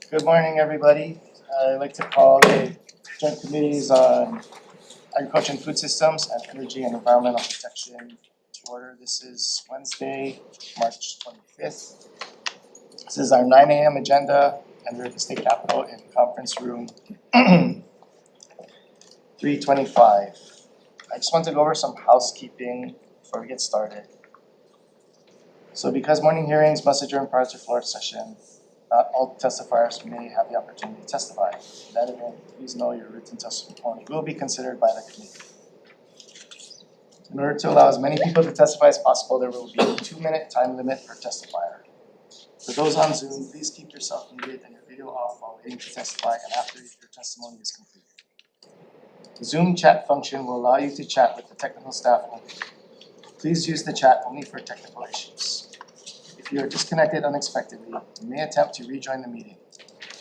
Good morning, everybody. I'd like to call the Joint Committees on Agriculture and Food Systems and Energy and Environmental Protection to order. This is Wednesday, March 25th. This is our 9 a.m. agenda, and we're at the State Capitol in Conference Room 325. I just want to go over some housekeeping before we get started. So because morning hearings must adjourn prior to floor session, not all testifiers may have the opportunity to testify. In that event, please know your written testimony will be considered by the committee. In order to allow as many people to testify as possible, there will be a 2-minute time limit per testifier. For those on Zoom, please keep yourself muted and your video off while waiting to testify and after your testimony is completed. The Zoom chat function will allow you to chat with the technical staff only. Please use the chat only for technical issues. If you are disconnected unexpectedly, you may attempt to rejoin the meeting.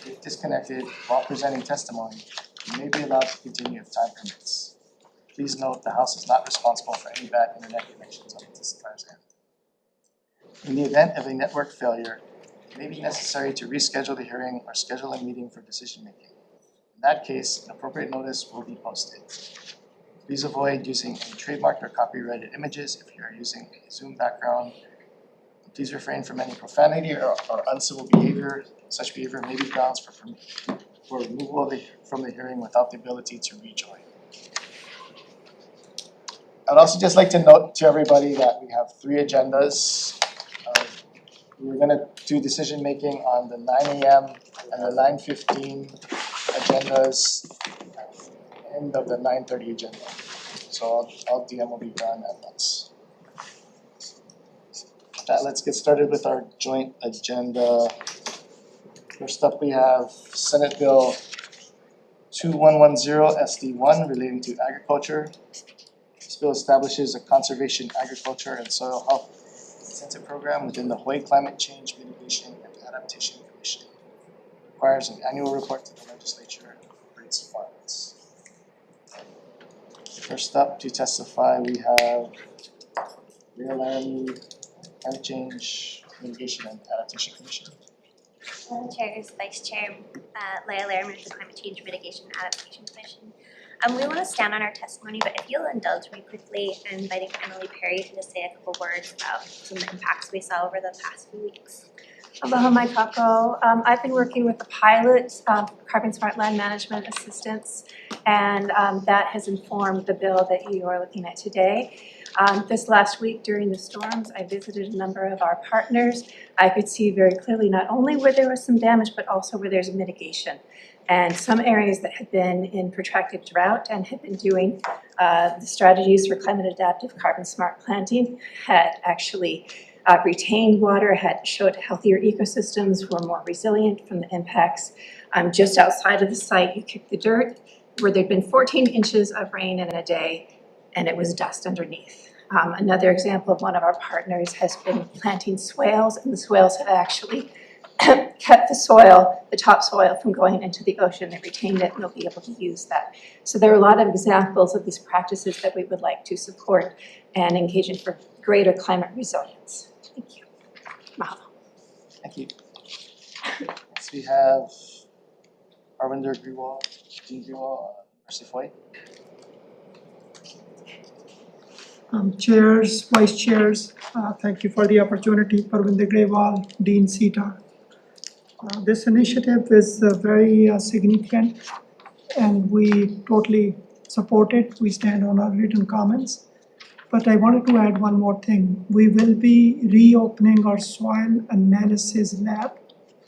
If disconnected while presenting testimony, you may be allowed to continue if time permits. Please note the House is not responsible for any bad internet connections on the testifier's end. In the event of a network failure, it may be necessary to reschedule the hearing or schedule a meeting for decision making. In that case, an appropriate notice will be posted. Please avoid using any trademarked or copyrighted images if you are using a Zoom background. Please refrain from any profanity or uncivil behavior. Such behavior may be grounds for removal from the hearing without the ability to rejoin. I'd also just like to note to everybody that we have 3 agendas. We're going to do decision making on the 9 a.m. and the 9:15 agendas at the end of the 9:30 agenda. So all DM will be done at once. Let's get started with our joint agenda. First up, we have Senate Bill 2110 SD1 relating to agriculture. This bill establishes a conservation, agriculture, and soil health incentive program within the Hawaii Climate Change Mitigation and Adaptation Commission. It requires an annual report to the legislature and incorporates funds. First up to testify, we have Mayor Laramie, Climate Change Mitigation and Adaptation Commission. Chairs, Vice Chair Leah Laramie of the Climate Change Mitigation and Adaptation Commission. We want to stand on our testimony, but if you'll indulge me quickly, I'm inviting Emily Perry to just say a couple words about some of the impacts we saw over the past few weeks. Aloha mai kako. I've been working with the pilot Carbon Smart Land Management Assistance, and that has informed the bill that you are looking at today. This last week during the storms, I visited a number of our partners. I could see very clearly not only where there was some damage, but also where there's mitigation. And some areas that had been in protracted drought and had been doing the strategies for climate adaptive carbon smart planting had actually retained water, had showed healthier ecosystems, were more resilient from the impacts. Just outside of the site, you kick the dirt, where there'd been 14 inches of rain in a day, and it was dust underneath. Another example of one of our partners has been planting swales, and the swales have actually kept the soil, the topsoil, from going into the ocean. They retained it and they'll be able to use that. So there are a lot of examples of these practices that we would like to support and engage in for greater climate resilience. Thank you. Mahalo. Thank you. Next we have Arvinder Grewal, Dean Grewal, Mercy Foy. Chairs, vice chairs, thank you for the opportunity. Parvinder Grewal, Dean CETA. This initiative is very significant and we totally support it. We stand on our written comments. But I wanted to add one more thing. We will be reopening our soil analysis lab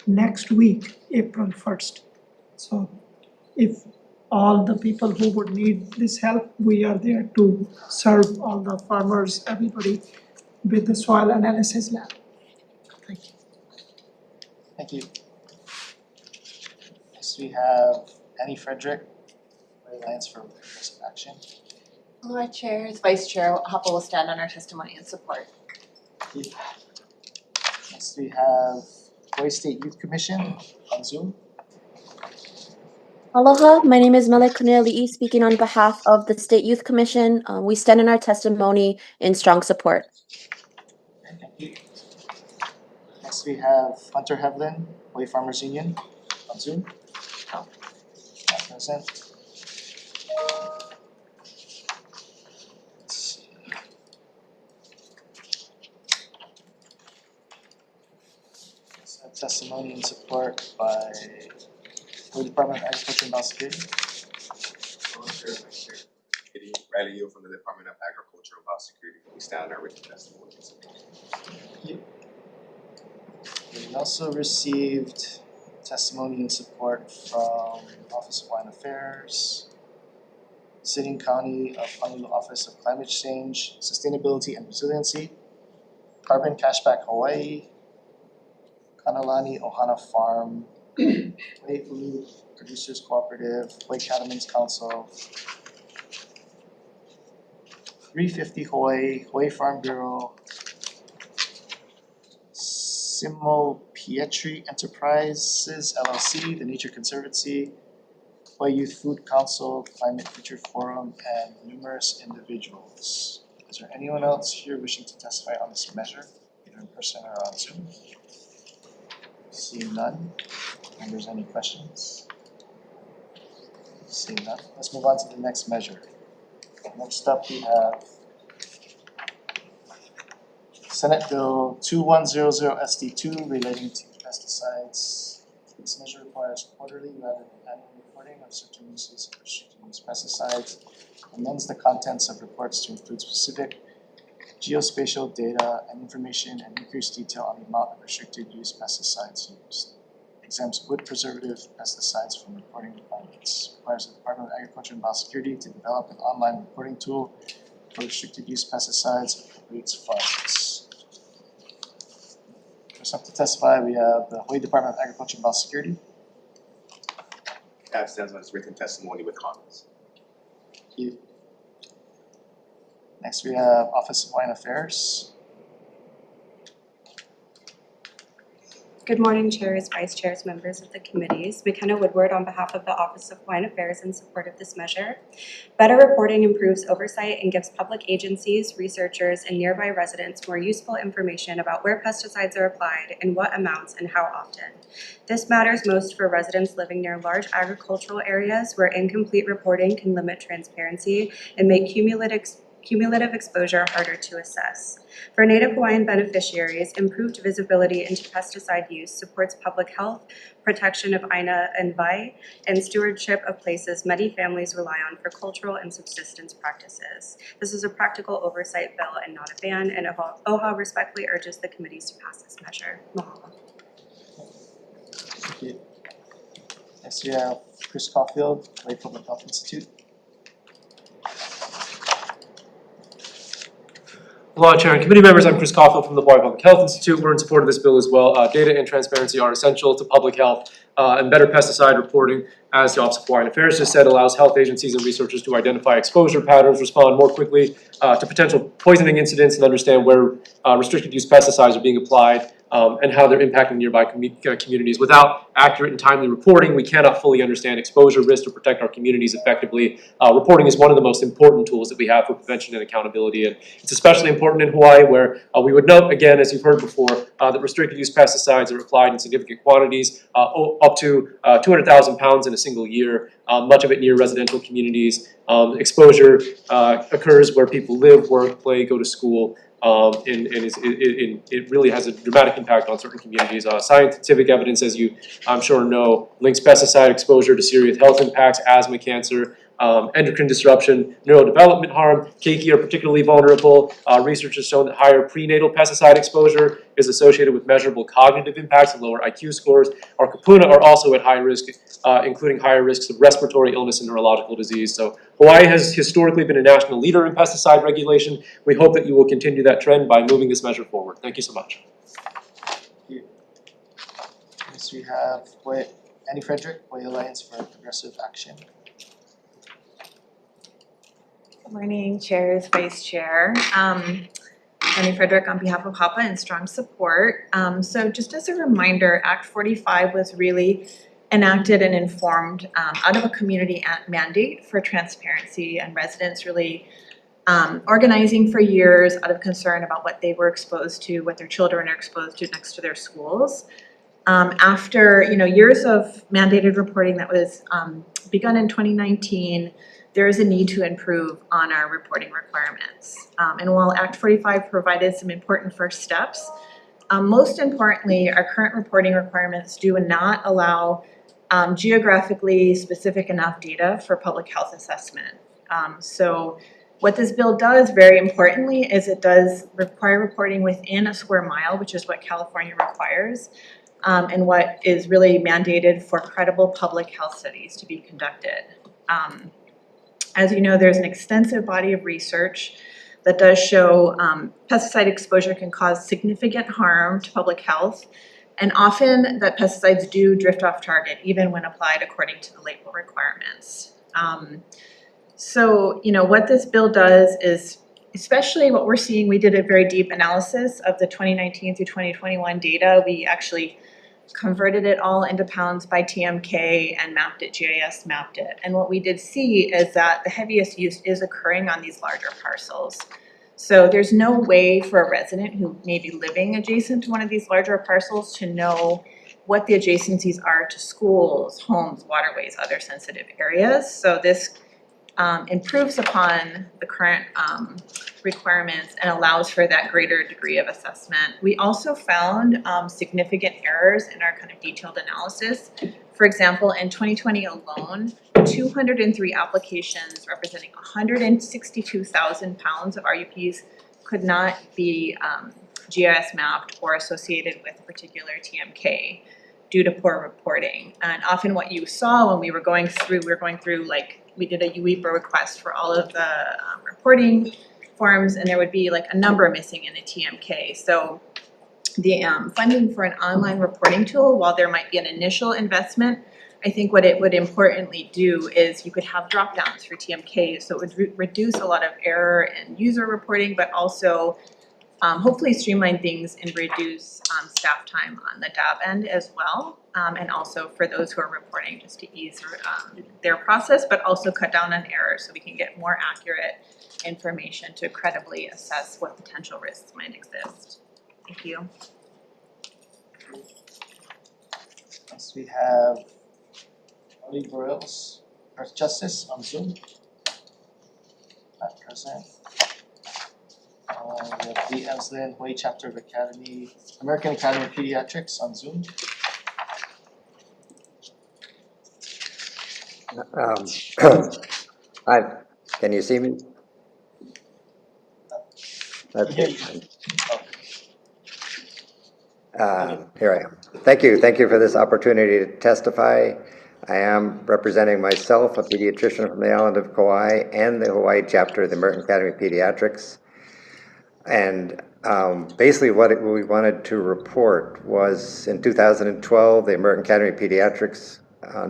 next week, April 1st. So if all the people who would need this help, we are there to serve all the farmers, everybody with the soil analysis lab. Thank you. Thank you. Next we have Annie Frederick, Alliance for Progressive Action. Hello, Chairs, Vice Chair Hopple will stand on our testimony and support. Thank you. Next we have Hawaii State Youth Commission on Zoom. Aloha, my name is Mele Kuneli'i, speaking on behalf of the State Youth Commission. We stand in our testimony in strong support. Thank you. Next we have Hunter Hevlin, Hawaii Farmers Union. on Zoom? No. Not present. Let's see. So testimony and support by the Department of Agriculture and Biosecurity. Riley Yu from the Department of Agriculture and Biosecurity. We stand on our written testimony. We also received testimony and support from Office of Wine Affairs, City and County of Honolulu Office of Climate Change, Sustainability and Resiliency, Carbon Cashback Hawaii, Kanalani Ohana Farm, Wai'ulu Producers Cooperative, Hawaii Cattlemen's Council, 350 Hawaii, Hawaii Farm Bureau, Simo Pietri Enterprises LLC, the Nature Conservancy, Hawaii Youth Food Council, Climate Future Forum, and numerous individuals. Is there anyone else here wishing to testify on this measure, either in person or on Zoom? Seeing none. Members, any questions? Seeing none. Let's move on to the next measure. Next up, we have Senate Bill 2100 SD2 relating to pesticides. This measure requires quarterly rather than annual reporting of certain uses of restricted use pesticides, amends the contents of reports to include specific geospatial data and information and increased detail on the amount of restricted use pesticides used. Exempts wood preservative pesticides from reporting requirements. Requires the Department of Agriculture and Biosecurity to develop an online reporting tool for restricted use pesticides and appropriates funds. First up to testify, we have the Hawaii Department of Agriculture and Biosecurity. Staff stands on its written testimony with comments. Thank you. Next we have Office of Wine Affairs. Good morning, chairs, vice chairs, members of the committees. McKenna Woodward on behalf of the Office of Wine Affairs in support of this measure. Better reporting improves oversight and gives public agencies, researchers, and nearby residents more useful information about where pesticides are applied, in what amounts, and how often. This matters most for residents living near large agricultural areas where incomplete reporting can limit transparency and make cumulative exposure harder to assess. For Native Hawaiian beneficiaries, improved visibility into pesticide use supports public health, protection of Aina and Vai, and stewardship of places many families rely on for cultural and subsistence practices. This is a practical oversight bill and not a ban, and OHA respectfully urges the committees to pass this measure. Mahalo. Thank you. Next we have Chris Caulfield, Hawaii Public Health Institute. Law Chair and committee members, I'm Chris Caulfield from the Hawaii Public Health Institute. We're in support of this bill as well. Data and transparency are essential to public health, and better pesticide reporting, as the Office of Wine Affairs just said, allows health agencies and researchers to identify exposure patterns, respond more quickly to potential poisoning incidents, and understand where restricted use pesticides are being applied and how they're impacting nearby communities. Without accurate and timely reporting, we cannot fully understand exposure risk to protect our communities effectively. Reporting is one of the most important tools that we have for prevention and accountability, and it's especially important in Hawaii, where we would note, again, as you've heard before, that restricted use pesticides are applied in significant quantities, up to 200,000 pounds in a single year, much of it near residential communities. Exposure occurs where people live, work, play, go to school, and it really has a dramatic impact on certain communities. Scientific evidence, as you I'm sure know, links pesticide exposure to serious health impacts, asthma, cancer, endocrine disruption, neurodevelopment harm. Keiki are particularly vulnerable. Research has shown that higher prenatal pesticide exposure is associated with measurable cognitive impacts and lower IQ scores. Our kapuna are also at high risk, including higher risks of respiratory illness and neurological disease. So Hawaii has historically been a national leader in pesticide regulation. We hope that you will continue that trend by moving this measure forward. Thank you so much. Thank you. Next we have Annie Frederick, Hawaii Alliance for Progressive Action. Good morning, chairs, vice chair. Annie Frederick on behalf of HAPA in strong support. So just as a reminder, Act 45 was really enacted and informed out of a community mandate for transparency, and residents really organizing for years out of concern about what they were exposed to, what their children are exposed to next to their schools. After, years of mandated reporting that was begun in 2019, there is a need to improve on our reporting requirements. And while Act 45 provided some important first steps, most importantly, our current reporting requirements do not allow geographically specific enough data for public health assessment. So what this bill does, very importantly, is it does require reporting within a square mile, which is what California requires, and what is really mandated for credible public health studies to be conducted. As you know, there's an extensive body of research that does show pesticide exposure can cause significant harm to public health, and often that pesticides do drift off target even when applied according to the label requirements. So, what this bill does is, especially what we're seeing, we did a very deep analysis of the 2019 through 2021 data. We actually converted it all into pounds by TMK and mapped it, GIS mapped it. And what we did see is that the heaviest use is occurring on these larger parcels. So there's no way for a resident who may be living adjacent to one of these larger parcels to know what the adjacencies are to schools, homes, waterways, other sensitive areas. So this improves upon the current requirements and allows for that greater degree of assessment. We also found significant errors in our kind of detailed analysis. For example, in 2020 alone, 203 applications representing 162,000 pounds of RUPs could not be GIS mapped or associated with a particular TMK due to poor reporting. And often what you saw when we were going through we did a UEPA request for all of the reporting forms, and there would be like a number missing in a TMK. So the funding for an online reporting tool, while there might be an initial investment, I think what it would importantly do is you could have drop downs for TMK, so it would reduce a lot of error in user reporting, but also hopefully streamline things and reduce staff time on the DAB end as well. And also for those who are reporting, just to ease their process, but also cut down on errors so we can get more accurate information to credibly assess what potential risks might exist. Thank you. Next we have Oli Boreals, Earth Justice on Zoom. Not present. We have Lee Emslin, Hawaii Chapter of American Academy of Pediatrics on Zoom. Hi, can you see me? Okay. Here I am. Thank you for this opportunity to testify. I am representing myself, a pediatrician from the island of Kauai, and the Hawaii chapter of the American Academy of Pediatrics. And basically what we wanted to report was in 2012, the American Academy of Pediatrics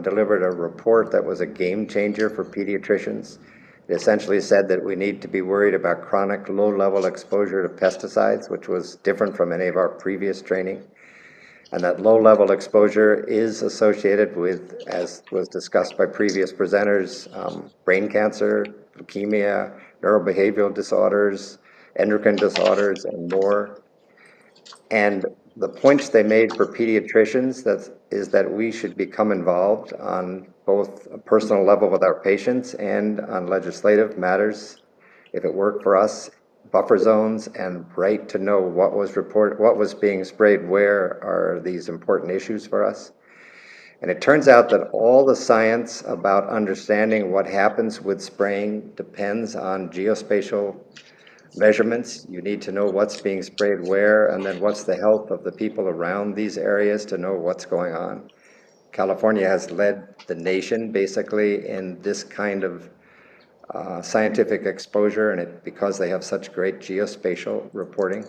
delivered a report that was a game changer for pediatricians. It essentially said that we need to be worried about chronic low-level exposure to pesticides, which was different from any of our previous training. And that low-level exposure is associated with, as was discussed by previous presenters, brain cancer, leukemia, neurobehavioral disorders, endocrine disorders, and more. And the points they made for pediatricians is that we should become involved on both a personal level with our patients and on legislative matters, if it worked for us, buffer zones, and right to know what was being sprayed where are these important issues for us. And it turns out that all the science about understanding what happens with spraying depends on geospatial measurements. You need to know what's being sprayed where, and then what's the health of the people around these areas to know what's going on. California has led the nation basically in this kind of scientific exposure, and because they have such great geospatial reporting.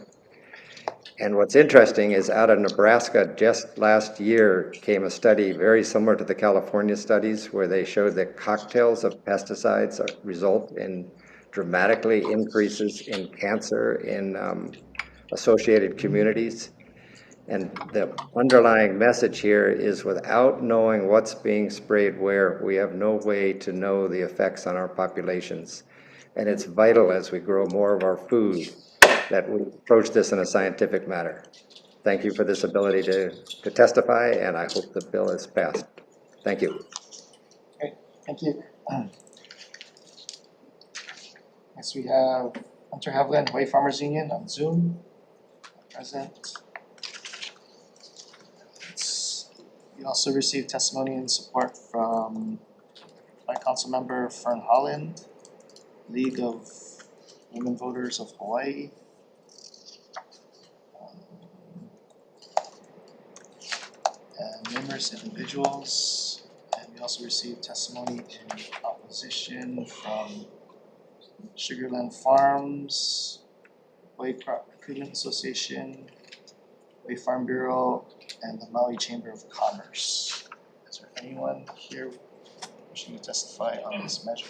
And what's interesting is out of Nebraska just last year came a study very similar to the California studies where they showed that cocktails of pesticides result in dramatically increases in cancer in associated communities. And the underlying message here is without knowing what's being sprayed where, we have no way to know the effects on our populations. And it's vital as we grow more of our food that we approach this in a scientific manner. thank you for this ability to testify, and I hope the bill is passed. Thank you. Thank you. Next we have Hunter Havlin, Hawaii Farmers Union on Zoom, present. We also received testimony and support from by Councilmember Fern Holland, League of Women Voters of Hawaii. And numerous individuals, and we also received testimony in opposition from Sugarland Farms, Hawaii Crop Recruitment Association, Hawaii Farm Bureau, and the Maui Chamber of Commerce. Is there anyone here wishing to testify on this measure?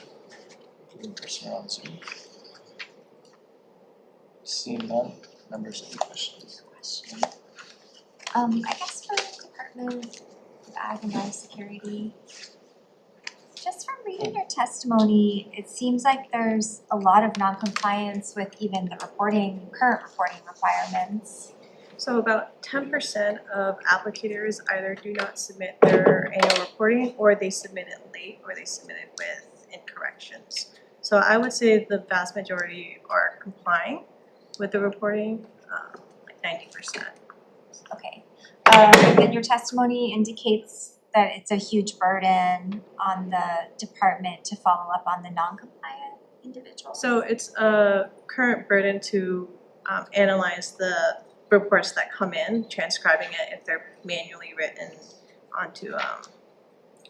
In person or on Zoom? Seeing none, members, any questions? I guess for the Department of Ag and Biosecurity, just from reading your testimony, it seems like there's a lot of non-compliance with even the current reporting requirements. So about 10% of applicators either do not submit their annual reporting, or they submit it late, or they submit it with incorrections. So I would say the vast majority are complying with the reporting, like 90%. Okay. And your testimony indicates that it's a huge burden on the department to follow up on the non-compliant individuals. So it's a current burden to analyze the reports that come in, transcribing it if they're manually written onto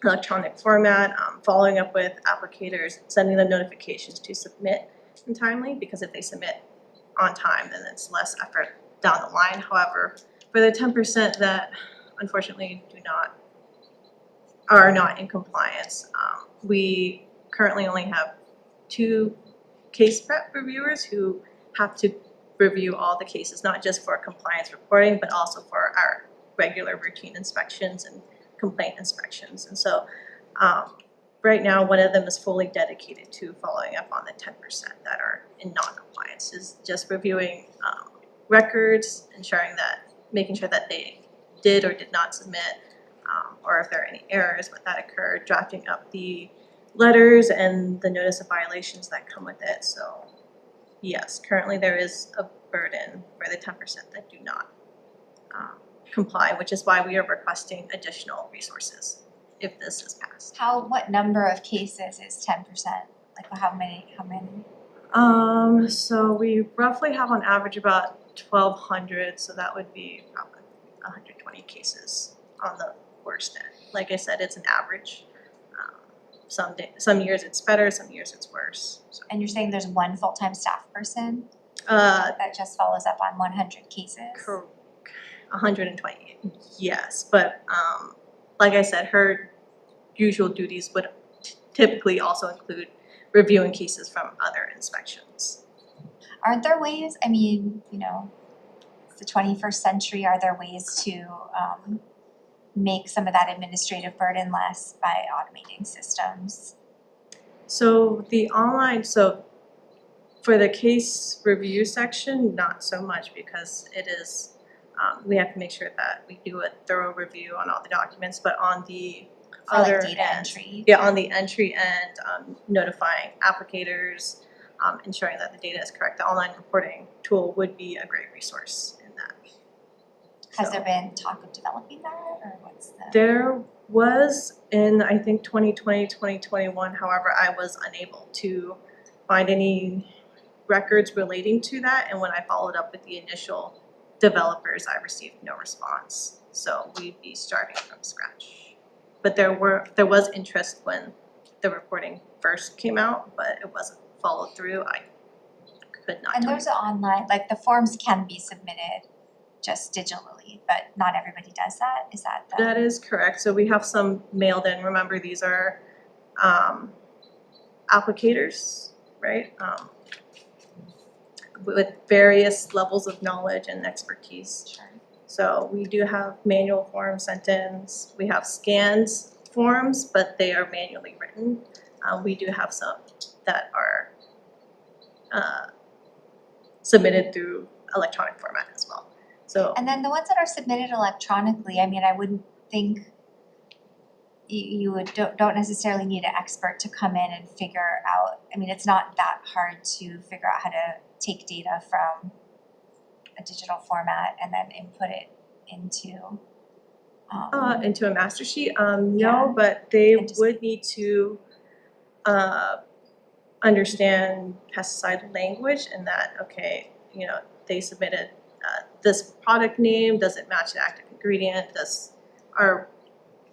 electronic format, following up with applicators, sending them notifications to submit in timely, because if they submit on time, then it's less effort down the line. However, for the 10% that unfortunately are not in compliance, we currently only have 2 case prep reviewers who have to review all the cases, not just for compliance reporting, but also for our regular routine inspections and complaint inspections. And so right now, one of them is fully dedicated to following up on the 10% that are in non-compliance, is just reviewing records, making sure that they did or did not submit, or if there are any errors, what that occurred, drafting up the letters and the notice of violations that come with it. So yes, currently there is a burden for the 10% that do not comply, which is why we are requesting additional resources if this is passed. What number of cases is 10%? Like how many? So we roughly have on average about 1,200, so that would be probably 120 cases on the worst end. Like I said, it's an average. Some years it's better, some years it's worse. So, And you're saying there's one full-time staff person that just follows up on 100 cases? 120, yes, but like I said, her usual duties would typically also include reviewing cases from other inspections. Aren't there ways, I mean, it's the 21st century, are there ways to make some of that administrative burden less by automating systems? So for the case review section, not so much, because it is, we have to make sure that we do a thorough review on all the documents, but on the other data end, entry. yeah, on the entry end, notifying applicators, ensuring that the data is correct. The online reporting tool would be a great resource in that. Has there been talk of developing that, or what's the? There was in, I think, 2020, 2021, however, I was unable to find any records relating to that, and when I followed up with the initial developers, I received no response. So we'd be starting from scratch. But there was interest when the reporting first came out, but it wasn't followed through. I could not. And there's an online, like the forms can be submitted just digitally, but not everybody does that. Is that the? That is correct. So we have some mailed in. Remember, these are applicators, right? With various levels of knowledge and expertise. Sure. So we do have manual forms sent in. We have scanned forms, but they are manually written. We do have some that are submitted through electronic format as well. So, And then the ones that are submitted electronically, I mean, I wouldn't think you would, don't necessarily need an expert to come in and figure out, I mean, it's not that hard to figure out how to take data from a digital format and then input it into into a master sheet, Yeah. no, but they And just- would need to understand pesticide language and that, okay, you know, they submitted this product name, does it match the active ingredient, are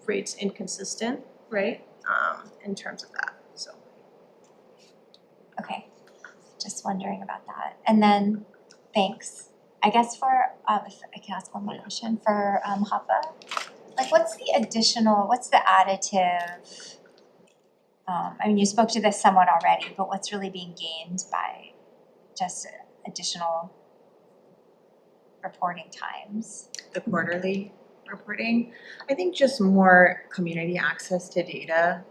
rates inconsistent, right? In terms of that, so. Okay, just wondering about that. And then, thanks. I guess for, if I can ask one more question, for HAPA, like what's the additive, I mean, you spoke to this somewhat already, but what's really being gained by just additional reporting times? The quarterly reporting, I think just more community access to data.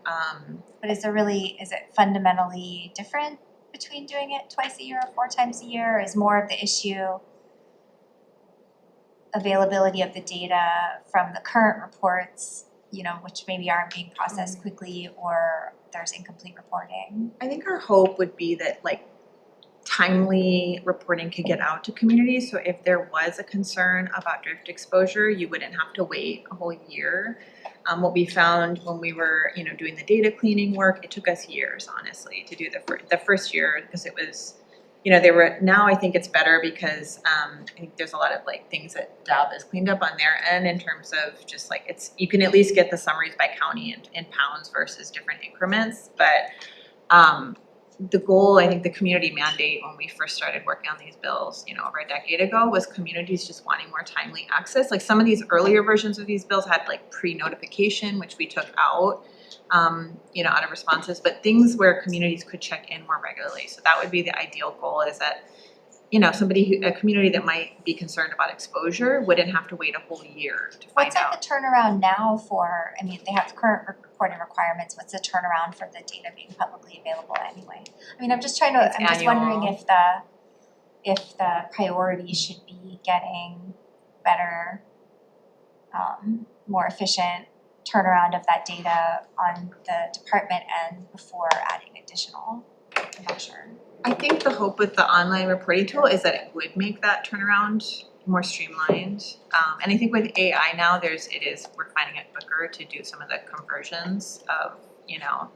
But is it fundamentally different between doing it twice a year or 4 times a year? Or is more of the issue availability of the data from the current reports, you know, which maybe aren't being processed quickly, or there's incomplete reporting? I think our hope would be that like timely reporting could get out to communities. So if there was a concern about drift exposure, you wouldn't have to wait a whole year. What we found when we were, you know, doing the data cleaning work, it took us years, honestly, to do the first year, because it was, you know, now I think it's better because I think there's a lot of like things that DAB has cleaned up on their end in terms of just like you can at least get the summaries by county in pounds versus different increments. But the goal, I think the community mandate when we first started working on these bills, you know, over a decade ago, was communities just wanting more timely access. Like some of these earlier versions of these bills had like pre-notification, which we took out, you know, out of responses, but things where communities could check in more regularly. So that would be the ideal goal, is that, you know, a community that might be concerned about exposure wouldn't have to wait a whole year to find What's out. like the turnaround now for, I mean, they have current reporting requirements, what's the turnaround for the data being publicly available anyway? I mean, I'm just wondering if the priority should be getting better, more efficient turnaround of that data on the department end before adding additional. I'm not sure. I think the hope with the online reporting tool is that it would make that turnaround more streamlined. And I think with AI now, we're finding it quicker to do some of the conversions of, you know,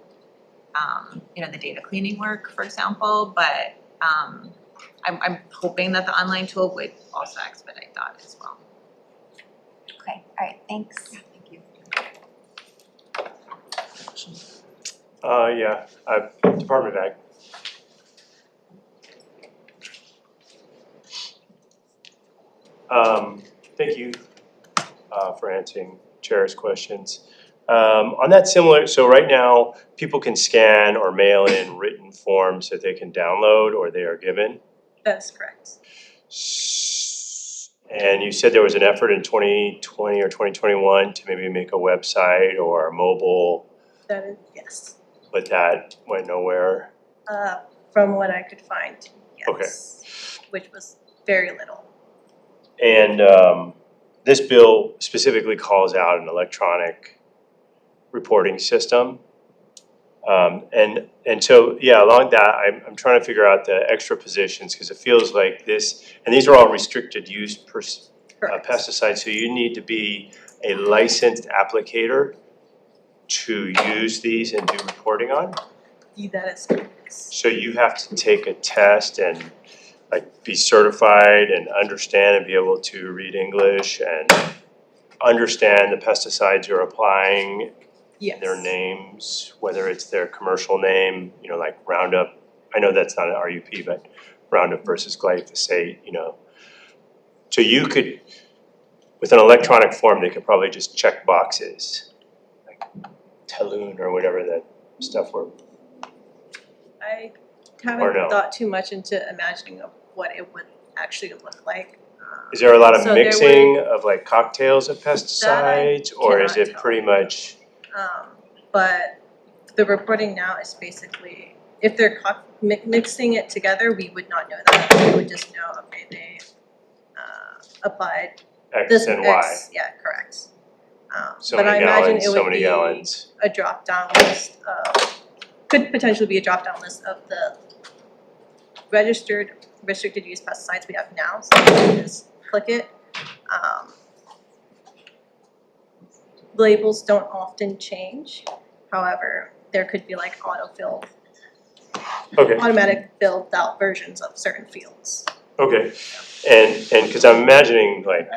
the data cleaning work, for example. But I'm hoping that the online tool would also expedite that as well. Okay, all right, thanks. Yeah, thank you. Department of Ag. Thank you for answering Chair's questions. On that similar, so right now, people can scan or mail in written forms that they can download or they are given. That's correct. And you said there was an effort in 2020 or 2021 to maybe make a website or a mobile, That is, yes. but that went nowhere. From what I could find, yes. Okay. Which was very little. And this bill specifically calls out an electronic reporting system. And so, yeah, along that, I'm trying to figure out the extra positions, because it feels like this, and these are all restricted use pesticides, so you need to be a licensed applicator to use these and do reporting on. That is correct. So you have to take a test and like be certified and understand and be able to read English and understand the pesticides you're applying, Yes. their names, whether it's their commercial name, you know, like Roundup. I know that's not an RUP, but Roundup versus glyphosate, you know. So you could, with an electronic form, they could probably just check boxes, like Talon or whatever that stuff were. I Or haven't no? thought too much into imagining of what it would actually look like. Is there a lot of So there mixing of like cocktails of pesticides, or is cannot it tell. pretty much? But the reporting now is basically, if they're mixing it together, we would not know that. We would just know, okay, they applied X this and Y, X, yeah, correct. so But I many imagine gallons, it so would many be gallons. a drop-down list of, could potentially be a drop-down list of the registered restricted use pesticides we have now, so you can just click it. Labels don't often change, however, there could be like autofill, Okay, automatic filled out versions of certain fields. okay, and cause I'm imagining like,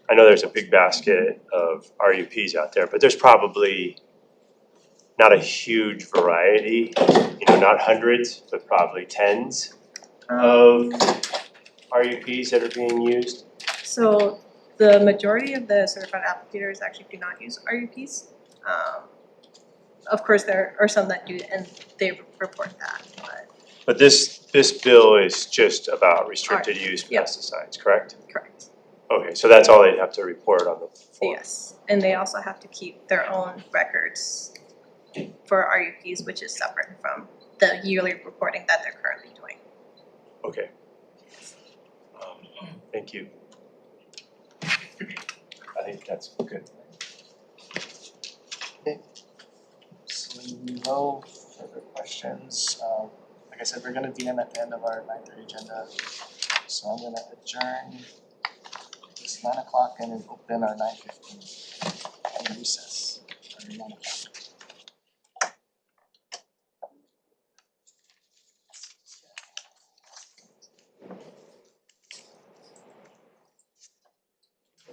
I know there's a big basket of RUPs out there, but there's probably not a huge variety, you know, not hundreds, but probably tens of RUPs that are being used. So the majority of the certified applicators actually do not use RUPs. Of course, there are some that do, and they report that, But this bill is just about restricted use Yep. pesticides, correct? correct. Okay, so that's all they'd have to report on the form. Yes, and they also have to keep their own records for RUPs, which is separate from the yearly reporting that they're currently doing. Okay. Thank you. I think that's good. So no further questions. Like I said, we're gonna DM at the end of our 9:30 agenda. So I'm gonna adjourn this 9 o'clock and then open our 9:15 and recess. Or 9 o'clock.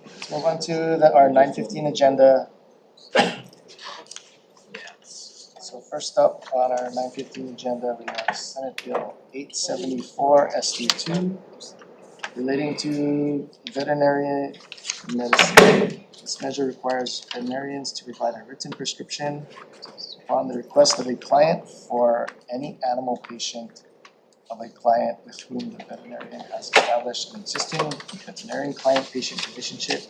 Let's move on to our 9:15 agenda. So first up on our 9:15 agenda, we have Senate Bill 874 SD2 relating to veterinary medicine. This measure requires veterinarians to provide a written prescription upon the request of a client for any animal patient of a client with whom the veterinarian has established an existing veterinarian client-patient relationship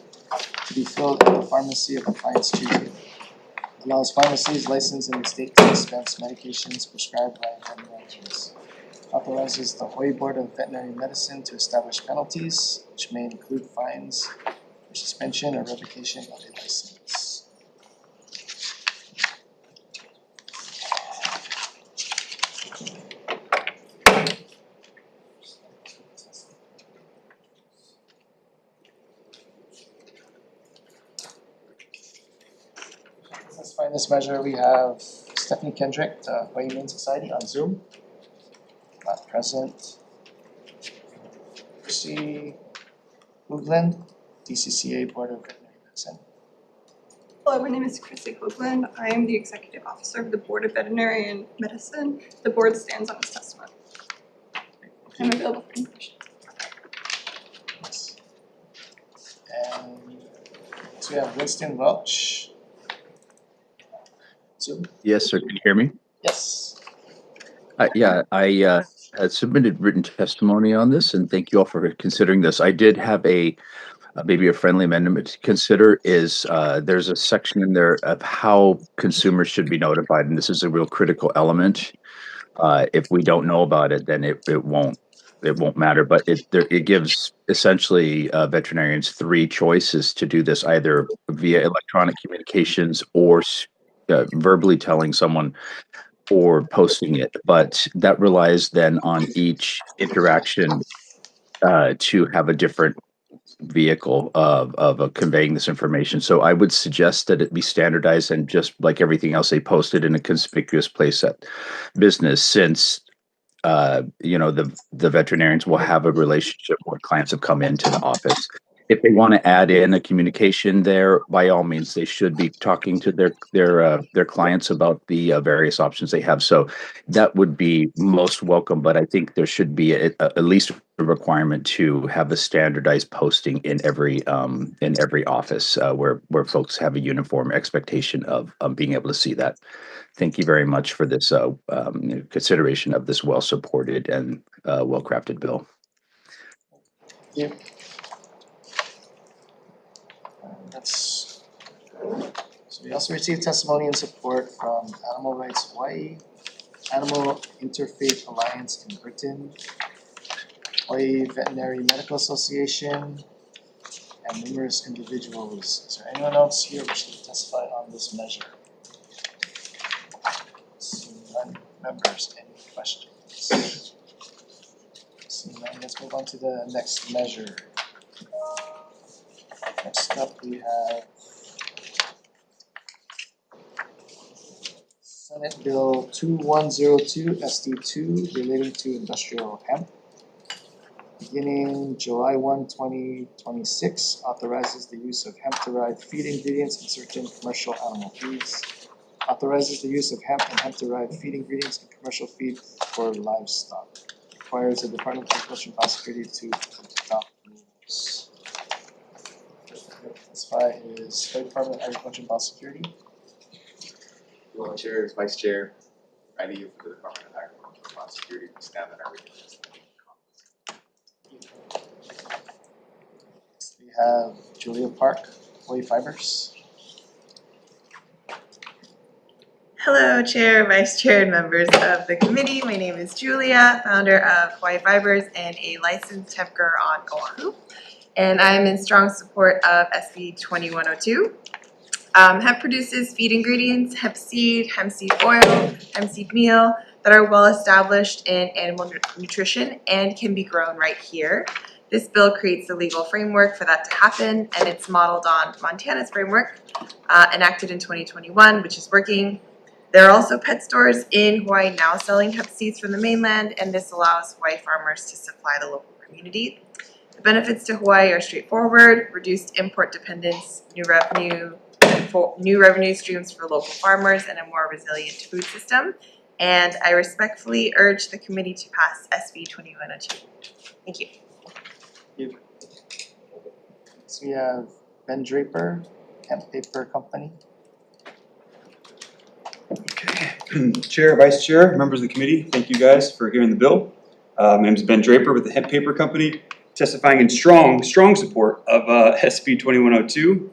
to be filled at the pharmacy of the client's choosing. Allows pharmacies licensed in the state to dispense medications prescribed by veterinarians. Authorizes the Hawaii Board of Veterinary Medicine to establish penalties, which may include fines for suspension or revocation of a license. Let's find this measure. We have Stephanie Kendrick, Hawaii Humane Society on Zoom. Not present. Chrissy Hoogland, DCCA Board of Veterinary Medicine. Hello, my name is Chrissy Hoagland. I am the Executive Officer of the Board of Veterinary Medicine. The board stands on its testimony. I'm available for any questions. And so we have Winston Welch. Zoom? Yes, sir. Can you hear me? Yes. Yeah, I had submitted written testimony on this, and thank you all for considering this. I did have maybe a friendly amendment to consider. Is there's a section in there of how consumers should be notified, and this is a real critical element. If we don't know about it, then it won't matter. But it gives essentially veterinarians three choices to do this, either via electronic communications or verbally telling someone or posting it, but that relies then on each interaction to have a different vehicle of conveying this information. So I would suggest that it be standardized and just like everything else, they post it in a conspicuous place at business, since the veterinarians will have a relationship where clients have come into the office. If they want to add in a communication there, by all means, they should be talking to their clients about the various options they have. So that would be most welcome. But I think there should be at least a requirement to have a standardized posting in every office where folks have a uniform expectation of being able to see that. Thank you very much for this consideration of this well-supported and well-crafted bill. Thank you. So we also received testimony and support from Animal Rights Hawaii, Animal Interfaith Alliance in Britain, Hawaii Veterinary Medical Association, and numerous individuals. Is there anyone else here wishing to testify on this measure? Seeing none, members, any questions? Seeing none, let's move on to the next measure. Next up, we have Senate Bill 2102 SD2 relating to industrial hemp. Beginning July 1, 2026, authorizes the use of hemp-derived feed ingredients in certain commercial animal feeds. Authorizes the use of hemp and hemp-derived feed ingredients in commercial feed for livestock. Requires the Department of Agriculture and Biosecurity to adopt rules. Testify is the Department of Agriculture and Biosecurity. Hello, Chairs, Vice Chair, Riley Yu for the Department of Agriculture and Biosecurity. We stand on our written testimony. We have Julia Park, Hawaii Fibers. Hello, Chair, Vice Chair, and members of the committee. My name is Julia, founder of Hawaii Fibers and a licensed hemp grower on Oahu. And I'm in strong support of SB 2102. Hemp produces feed ingredients, hemp seed oil, hemp seed meal that are well established in animal nutrition and can be grown right here. This bill creates the legal framework for that to happen, and it's modeled on Montana's framework enacted in 2021, which is working. There are also pet stores in Hawaii now selling hemp seeds from the mainland, and this allows Hawaii farmers to supply the local community. The benefits to Hawaii are straightforward: reduced import dependence, new revenue streams for local farmers, and a more resilient food system. And I respectfully urge the committee to pass SB 2102. Thank you. So we have Ben Draper, Hemp Paper Company. Okay. Chair, Vice Chair, members of the committee, thank you guys for hearing the bill. My name is Ben Draper with the Hemp Paper Company, testifying in strong support of SB 2102.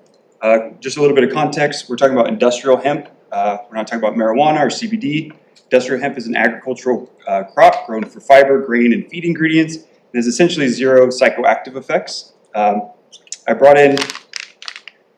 Just a little bit of context, we're talking about industrial hemp. We're not talking about marijuana or CBD. Industrial hemp is an agricultural crop grown for fiber, grain, and feed ingredients. It has essentially zero psychoactive effects. I brought in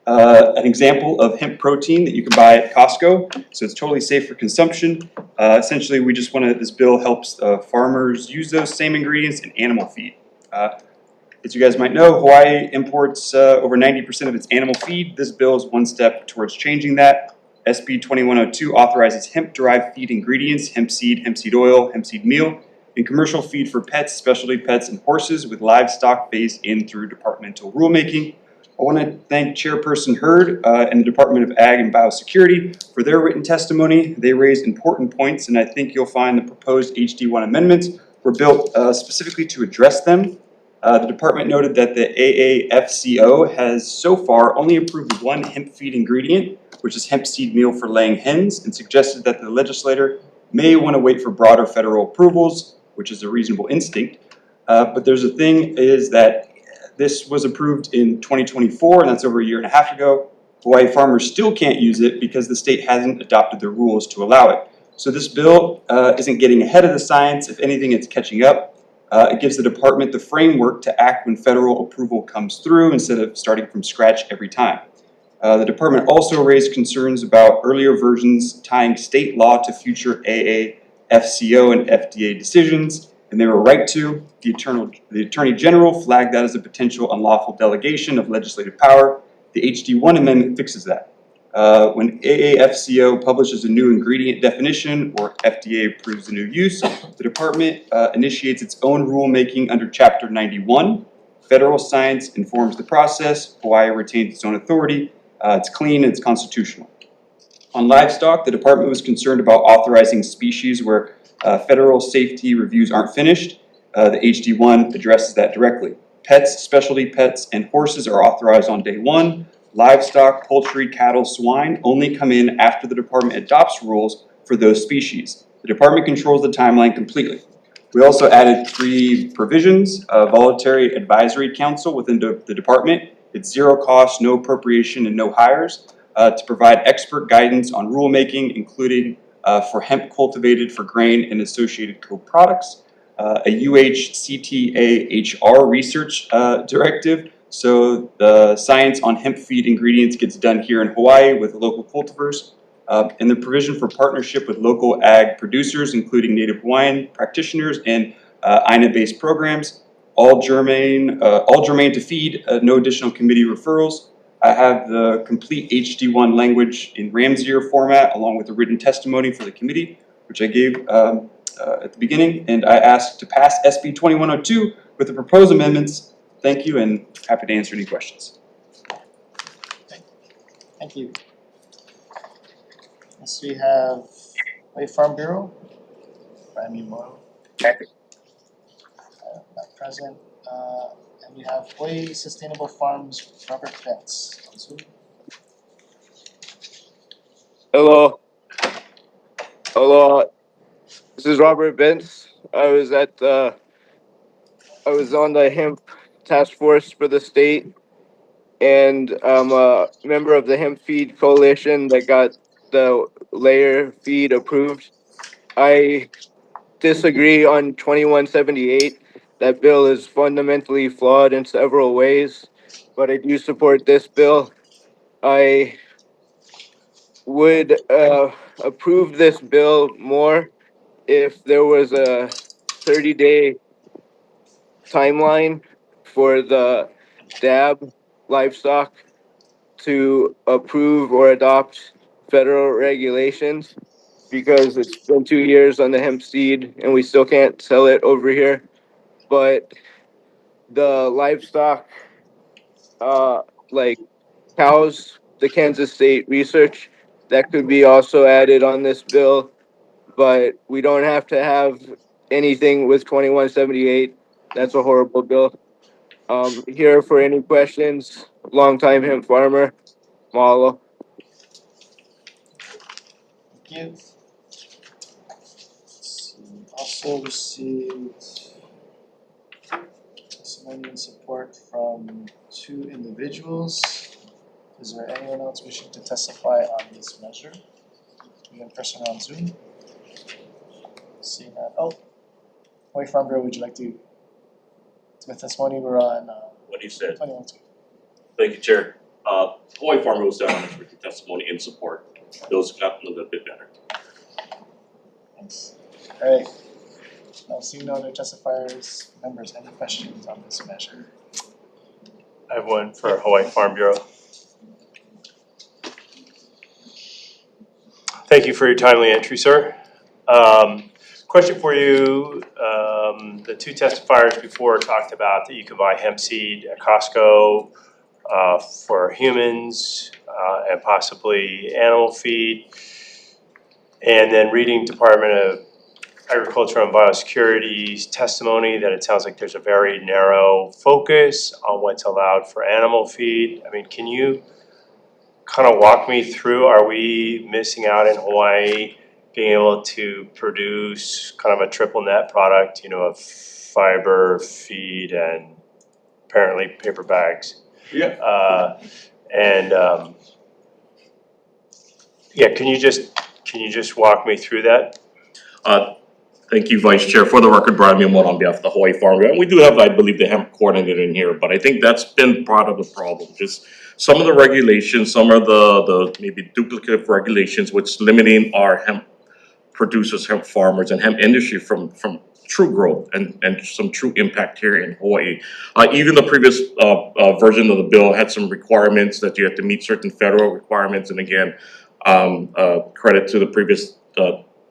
an example of hemp protein that you can buy at Costco, so it's totally safe for consumption. Essentially, we just this bill helps farmers use those same ingredients in animal feed. As you guys might know, Hawaii imports over 90% of its animal feed. This bill is one step towards changing that. SB 2102 authorizes hemp-derived feed ingredients, hemp seed oil, hemp seed meal, in commercial feed for pets, specialty pets, and horses, with livestock phased in through departmental rulemaking. I want to thank Chairperson Hurd and the Department of Ag and Biosecurity for their written testimony. They raised important points, and I think you'll find the proposed HD1 amendments were built specifically to address them. The department noted that the AAFCO has so far only approved one hemp feed ingredient, which is hemp seed meal for laying hens, and suggested that the legislator may want to wait for broader federal approvals, which is a reasonable instinct. But there's a thing is that this was approved in 2024, and that's over a year and a half ago. Hawaii farmers still can't use it because the state hasn't adopted the rules to allow it. So this bill isn't getting ahead of the science. If anything, it's catching up. It gives the department the framework to act when federal approval comes through instead of starting from scratch every time. The department also raised concerns about earlier versions tying state law to future AAFCO and FDA decisions, and they were right to. The Attorney General flagged that as a potential unlawful delegation of legislative power. The HD1 amendment fixes that. When AAFCO publishes a new ingredient definition or FDA approves a new use, the department initiates its own rulemaking under Chapter 91. Federal science informs the process. Hawaii retains its own authority. It's clean and it's constitutional. On livestock, the department was concerned about authorizing species where federal safety reviews aren't finished. The HD1 addresses that directly. Pets, specialty pets, and horses are authorized on day one. Livestock, poultry, cattle, swine only come in after the department adopts rules for those species. The department controls the timeline completely. We also added 3 provisions: a voluntary advisory council within the department. It's zero cost, no appropriation, and no hires to provide expert guidance on rulemaking, including for hemp cultivated for grain and associated co-products. A UHCTA HR research directive So the science on hemp feed ingredients gets done here in Hawaii with local cultivars. And the provision for partnership with local ag producers, including Native Hawaiian practitioners and INA-based programs, all germane to feed, no additional committee referrals. I have the complete HD1 language in Ramsier format along with a written testimony for the committee, which I gave at the beginning, and I asked to pass SB 2102 with the proposed amendments. Thank you, and happy to answer any questions. Thank you. Next we have Hawaii Farm Bureau, Rami Moro. Not present. And we have Hawaii Sustainable Farms, Robert Betts on Zoom. Hello. Hello. This is Robert Benz. I was on the hemp task force for the state, and I'm a member of the hemp feed coalition that got the layer feed approved. I disagree on 2178. That bill is fundamentally flawed in several ways, but I do support this bill. I would approve this bill more if there was a 30-day timeline for the DAB livestock to approve or adopt federal regulations, because it's been 2 years on the hemp seed and we still can't sell it over here. But the livestock, like cows, the Kansas State research, that could be also added on this bill, but we don't have to have anything with 2178. That's a horrible bill. Here for any questions, longtime hemp farmer, Mahalo. Thank you. Also received testimony and support from 2 individuals. Is there anyone else wishing to testify on this measure? We have a person on Zoom. Seeing that, Hawaii Farm Bureau, would you like to give testimony? We're on What he said. 21-2. Thank you, Chair. Hawaii Farm Bureau down on its written testimony in support. Those got a little bit better. Thanks. Alright. Now seeing no other testifiers, members, any questions on this measure? I have one for Hawaii Farm Bureau. Thank you for your timely entry, sir. Question for you, the 2 testifiers before talked about that you can buy hemp seed at Costco for humans and possibly animal feed. And then reading Department of Agriculture and Biosecurity's testimony that it sounds like there's a very narrow focus on what's allowed for animal feed. I mean, can you kind of walk me through, are we missing out in Hawaii being able to produce kind of a triple net product, you know, of fiber, feed, and apparently paper bags? Yeah. Yeah, can you just walk me through that? Thank you, Vice Chair. For the record, Brian Miyamoto on behalf of the Hawaii Farm Bureau. And we do have, I believe, the hemp coordinator in here, but I think that's been part of the problem. Just some of the regulations, some of the maybe duplicative regulations, which limiting our hemp producers, hemp farmers, and hemp industry from true growth and some true impact here in Hawaii. Even the previous version of the bill had some requirements that you have to meet certain federal requirements. And again, credit to the previous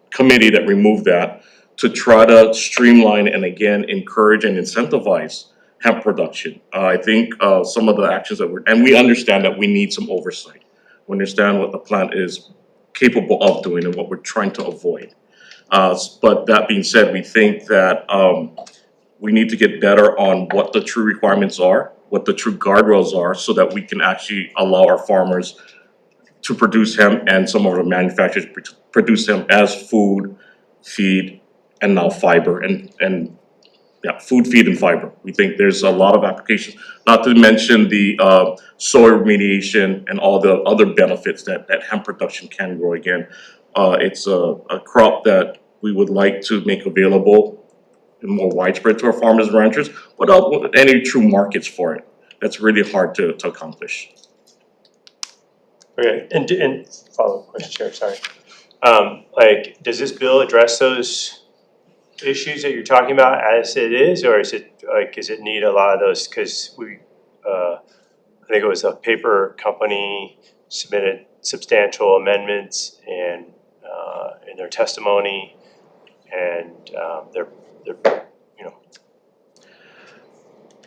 committee that removed that to try to streamline and again encourage and incentivize hemp production. I think some of the actions that and we understand that we need some oversight. We understand what the plant is capable of doing and what we're trying to avoid. But that being said, we think that we need to get better on what the true requirements are, what the true guardrails are, so that we can actually allow our farmers to produce hemp and some of our manufacturers produce hemp as food, feed, and now fiber, and yeah, food, feed, and fiber. We think there's a lot of applications, not to mention the soil remediation and all the other benefits that hemp production can grow. Again, it's a crop that we would like to make available and more widespread to our farmers and ranchers without any true markets for it. that's really hard to accomplish. Okay, and follow-up question, Chair, sorry. Like, does this bill address those issues that you're talking about as it is, or is it, like, does it need a lot of those? Cause we, I think it was a paper company submitted substantial amendments and, in their testimony, and, they're, you know.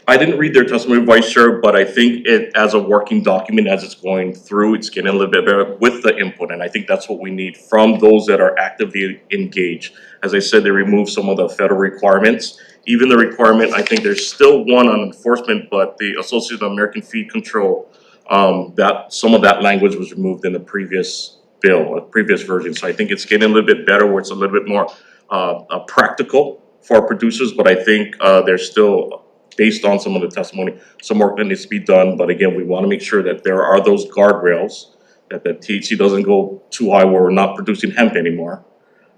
I didn't read their testimony, Vice Chair, but I think it, as a working document, as it's going through, it's getting a little bit better with the input, and I think that's what we need from those that are actively engaged. As I said, they removed some of the federal requirements. Even the requirement, I think there's still one on enforcement, but the Association of American Feed Control, that, some of that language was removed in the previous bill, a previous version. So I think it's getting a little bit better, where it's a little bit more, practical for our producers, but I think, there's still, based on some of the testimony, some work that needs to be done, but again, we wanna make sure that there are those guardrails, that the THC doesn't go too high where we're not producing hemp anymore.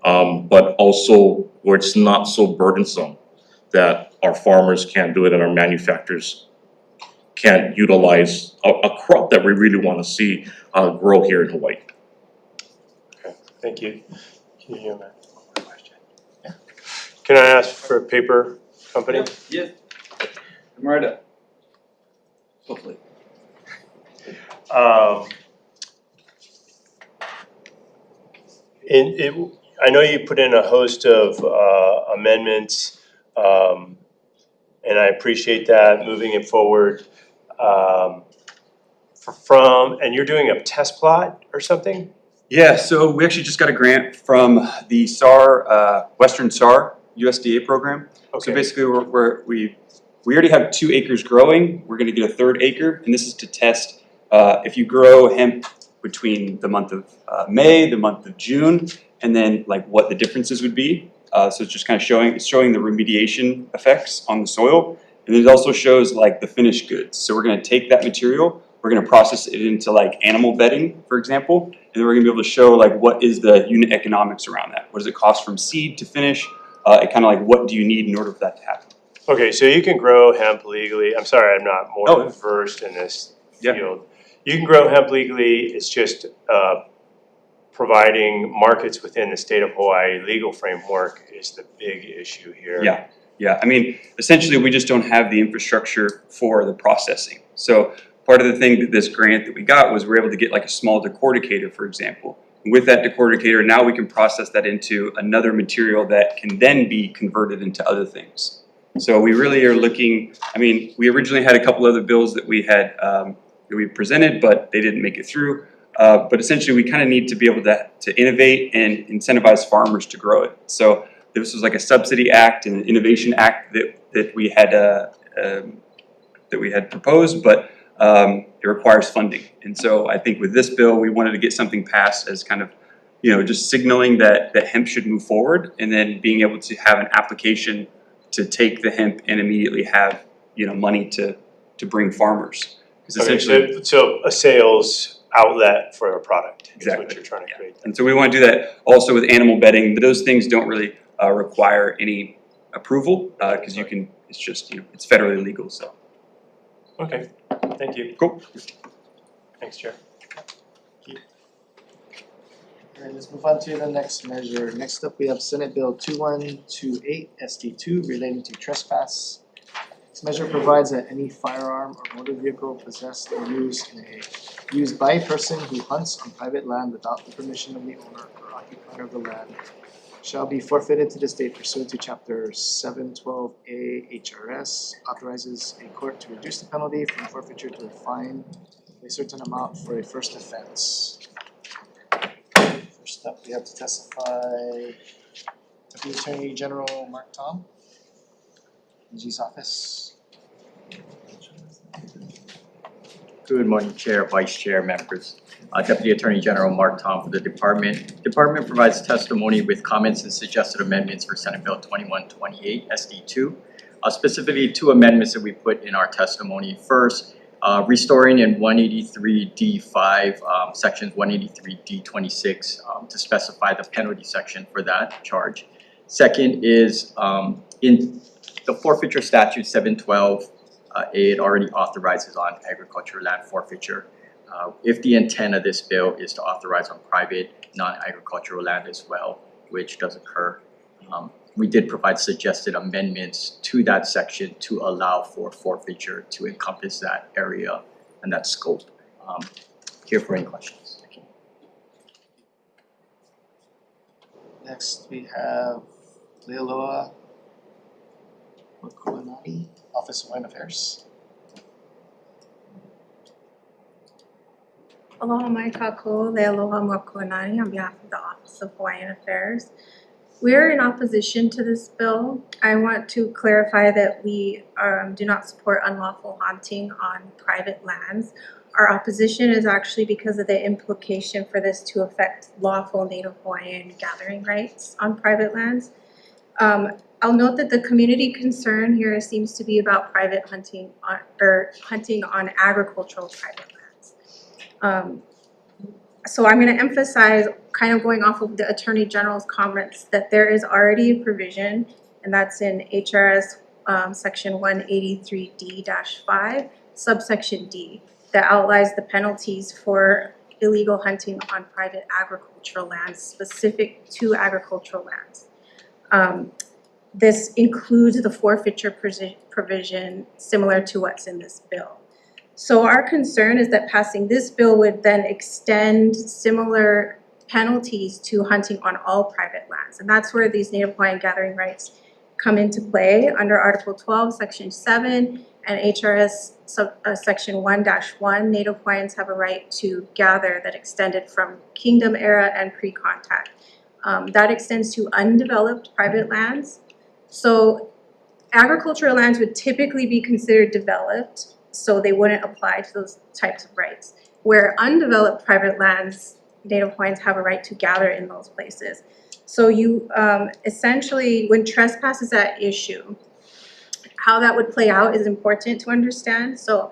But also where it's not so burdensome that our farmers can't do it and our manufacturers can't utilize a crop that we really wanna see, grow here in Hawaii. Okay, thank you. Can you hear me? Yeah. Can I ask for a paper company? Yes. Come right up. Hopefully. I know you put in a host of amendments, and I appreciate that, moving it forward. And you're doing a test plot or something? Yeah, so we actually just got a grant from the SAR, Western SAR USDA program. Okay. So basically we already have 2 acres growing, we're gonna get a 3rd acre, and this is to test if you grow hemp between the month of May, the month of June, and then like what the differences would be. So it's just kind of showing the remediation effects on the soil, and it also shows like the finished goods. So we're gonna take that material, we're gonna process it into like animal bedding, for example, and then we're gonna be able to show like what is the unit economics around that. What does it cost from seed to finish? And kind of like what do you need in order for that to happen? Okay, so you can grow hemp legally. I'm sorry, I'm not more versed in this field. You can grow hemp legally, it's just providing markets within the state of Hawaii legal framework is the big issue here. Yeah, I mean, essentially we just don't have the infrastructure for the processing. So part of the thing that this grant that we got was we're able to get like a small decorticator, for example. And with that decorticator, now we can process that into another material that can then be converted into other things. So we really are looking, I mean, we originally had a couple other bills that we had, that we presented, but they didn't make it through. But essentially we kind of need to be able to innovate and incentivize farmers to grow it. So this was like a subsidy act and an innovation act that we had proposed, but it requires funding. And so I think with this bill, we wanted to get something passed as kind of, you know, just signaling that hemp should move forward, and then being able to have an application to take the hemp and immediately have, you know, money to bring farmers. Because essentially, so a sales outlet for a product is what you're trying to create. And so we want to do that also with animal bedding. Those things don't really require any approval because you can. It's just, you know, it's federally legal. So. Okay. Thank you. Cool. Thanks, Chair. Alright, let's move on to the next measure. Next up, we have Senate Bill 2128 SD2 relating to trespass. This measure provides that any firearm or motor vehicle possessed or used by a person who hunts on private land without the permission of the owner or occupier of the land shall be forfeited to the state pursuant to Chapter 712A HRS, authorizes a court to reduce the penalty from forfeiture to a fine of a certain amount for a first offense. First up, we have to testify Deputy Attorney General Mark Tom, AG's office. Good morning, Chair, Vice Chair, members. Deputy Attorney General Mark Tom for the Department. Department provides testimony with comments and suggested amendments for Senate Bill 2128 SD2. Specifically, 2 amendments that we put in our testimony. First, restoring in 183D5, sections 183D26 to specify the penalty section for that charge. Second is in the forfeiture statute 712 it already authorizes on agricultural land forfeiture. If the intent of this bill is to authorize on private, non-agricultural land as well, which does occur, we did provide suggested amendments to that section to allow for forfeiture to encompass that area and that scope. Here for any questions. Thank you. Next, we have Lealoa Mokuanani, Office of Hawaiian Affairs. Aloha mai kākou, Lealoha Mokuanani on behalf of the Office of Hawaiian Affairs. We're in opposition to this bill. I want to clarify that we do not support unlawful hunting on private lands. Our opposition is actually because of the implication for this to affect lawful Native Hawaiian gathering rights on private lands. I'll note that the community concern here seems to be about private hunting on, or hunting on agricultural private lands. So I'm going to emphasize, kind of going off of the Attorney General's comments, that there is already a provision, and that's in HRS section 183D-5, subsection D, that outlines the penalties for illegal hunting on private agricultural lands specific to agricultural lands. This includes the forfeiture provision similar to what's in this bill. So our concern is that passing this bill would then extend similar penalties to hunting on all private lands. And that's where these Native Hawaiian gathering rights come into play under Article 12, Section 7, and HRS Section 1-1. Native Hawaiians have a right to gather that extended from Kingdom era and pre-contact. That extends to undeveloped private lands. So agricultural lands would typically be considered developed, so they wouldn't apply to those types of rights. Where undeveloped private lands, Native Hawaiians have a right to gather in those places. So you essentially, when trespass is at issue, how that would play out is important to understand. So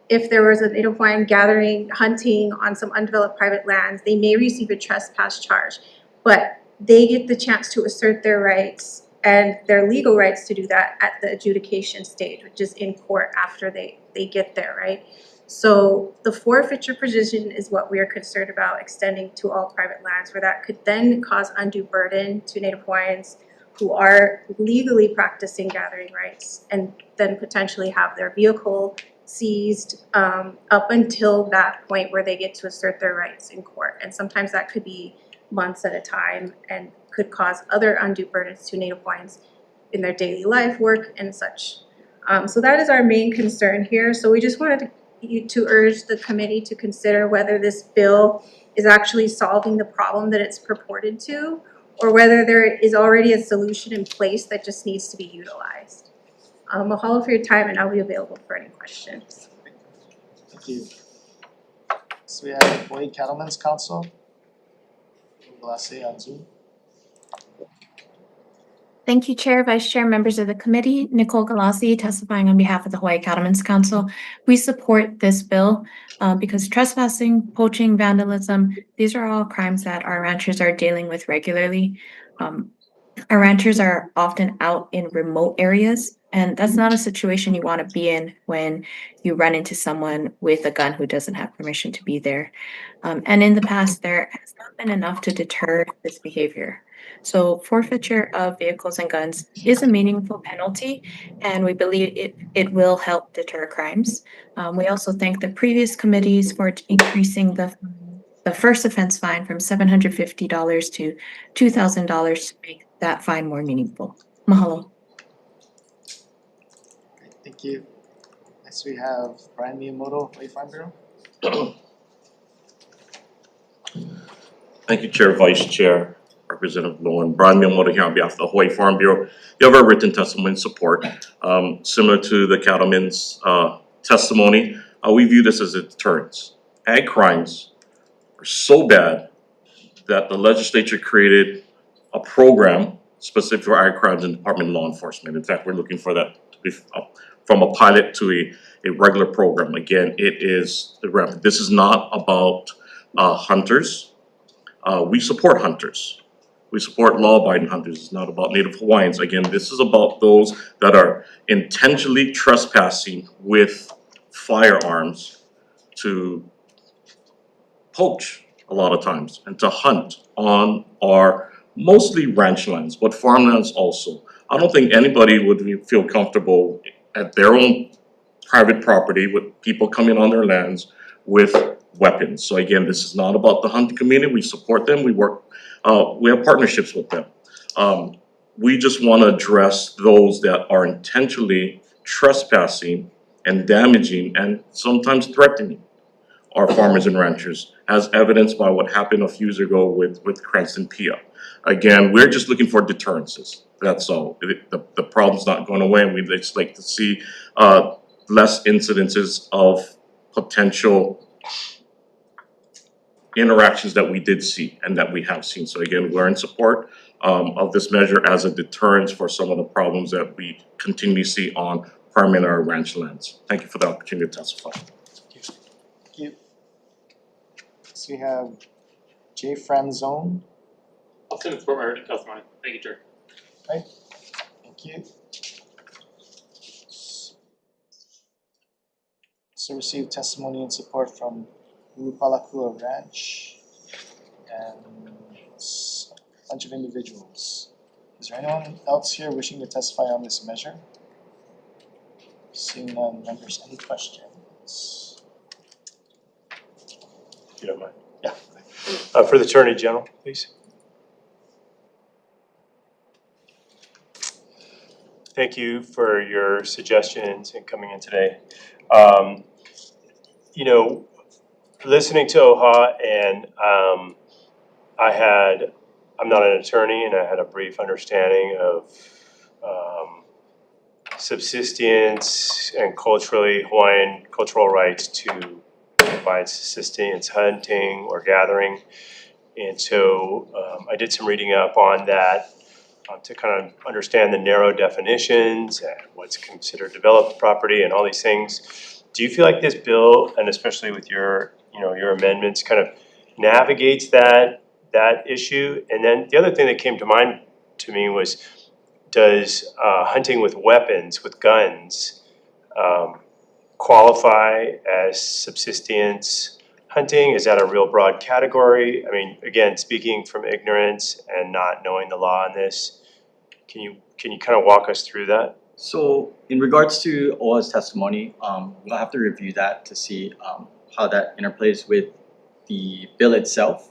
if there was a Native Hawaiian gathering, hunting on some undeveloped private lands, they may receive a trespass charge, but they get the chance to assert their rights and their legal rights to do that at the adjudication stage, which is in court after they get there, right? So the forfeiture provision is what we are concerned about extending to all private lands, where that could then cause undue burden to Native Hawaiians who are legally practicing gathering rights, and then potentially have their vehicle seized up until that point where they get to assert their rights in court. And sometimes that could be months at a time and could cause other undue burdens to Native Hawaiians in their daily life, work, and such. So that is our main concern here. So we just wanted to urge the committee to consider whether this bill is actually solving the problem that it's purported to, or whether there is already a solution in place that just needs to be utilized. Mahalo for your time, and I'll be available for any questions. Thank you. So we have Hawaii Cattlemen's Council. Galase on Zoom. Thank you, Chair, Vice Chair, members of the committee. Nicole Galasi, testifying on behalf of the Hawaii Cattlemen's Council. We support this bill because trespassing, poaching, vandalism, these are all crimes that our ranchers are dealing with regularly. Our ranchers are often out in remote areas, and that's not a situation you want to be in when you run into someone with a gun who doesn't have permission to be there. And in the past, there has not been enough to deter this behavior. So forfeiture of vehicles and guns is a meaningful penalty, and we believe it will help deter crimes. We also thank the previous committees for increasing the first offense fine from $750 to $2,000 to make that fine more meaningful. Mahalo. Great, thank you. Next we have Brian Miyamoto, Hawaii Farm Bureau. Thank you, Chair, Vice Chair, Representative Lowen. Brian Miyamoto here on behalf of the Hawaii Farm Bureau. You have our written testimony in support. Similar to the cattlemen's testimony, we view this as a deterrence. Ag crimes are so bad that the legislature created a program specific for ag crimes in Department of Law Enforcement. In fact, we're looking for that to be from a pilot to a regular program. Again, it is the ramp. This is not about hunters. We support hunters. We support law-abiding hunters. It's not about Native Hawaiians. Again, this is about those that are intentionally trespassing with firearms to poach a lot of times and to hunt on our mostly ranch lands, but farmlands also. I don't think anybody would feel comfortable at their own private property with people coming on their lands with weapons. So again, this is not about the hunting community. We support them. We work, we have partnerships with them. We just want to address those that are intentionally trespassing and damaging and sometimes threatening our farmers and ranchers, as evidenced by what happened a few years ago with Cranston Pia. Again, we're just looking for deterrences. That's all. The problem's not going away, and we'd just like to see less incidences of potential interactions that we did see and that we have seen. So again, we're in support of this measure as a deterrence for some of the problems that we continually see on primarily our ranch lands. Thank you for the opportunity to testify. Thank you. So we have J. Franzone. I'll send it for my testimony. Thank you, Chair. Right. Thank you. So received testimony and support from Upalakua Ranch and a bunch of individuals. Is there anyone else here wishing to testify on this measure? Seeing none, members, any questions? If you don't mind. Yeah. For the Attorney General, please. Thank you for your suggestions and coming in today. You know, listening to OHA and I'm not an attorney, and I had a brief understanding of subsistence and culturally Hawaiian cultural rights to provide subsistence hunting or gathering. And so I did some reading up on that to kind of understand the narrow definitions and what's considered developed property and all these things. Do you feel like this bill, and especially with your, your amendments, kind of navigates that issue? And then the other thing that came to mind to me was, does hunting with weapons, with guns, qualify as subsistence hunting? Is that a real broad category? I mean, again, speaking from ignorance and not knowing the law on this, can you kind of walk us through that? So in regards to OA's testimony, we'll have to review that to see how that interplays with the bill itself.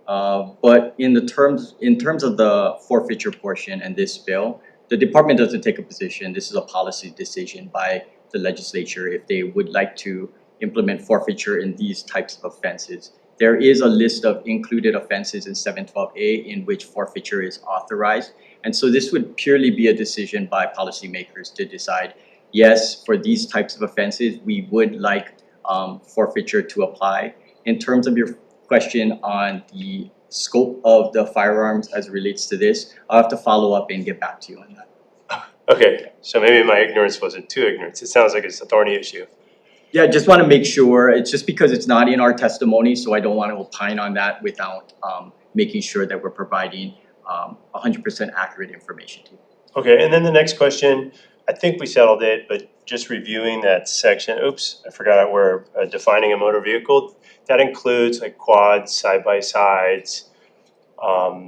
But in terms of the forfeiture portion and this bill, the department doesn't take a position. This is a policy decision by the legislature if they would like to implement forfeiture in these types of offenses. There is a list of included offenses in 712A in which forfeiture is authorized. And so this would purely be a decision by policymakers to decide, yes, for these types of offenses, we would like forfeiture to apply. In terms of your question on the scope of the firearms as it relates to this, I'll have to follow up and get back to you on that. Okay, so maybe my ignorance wasn't too ignorant. It sounds like it's a thorny issue. Yeah, just want to make sure, it's just because it's not in our testimony, so I don't want to opine on that without making sure that we're providing 100% accurate information to you. Okay, and then the next question, I think we settled it, but just reviewing that section, oops, I forgot we're defining a motor vehicle. That includes like quads, side-by-sides,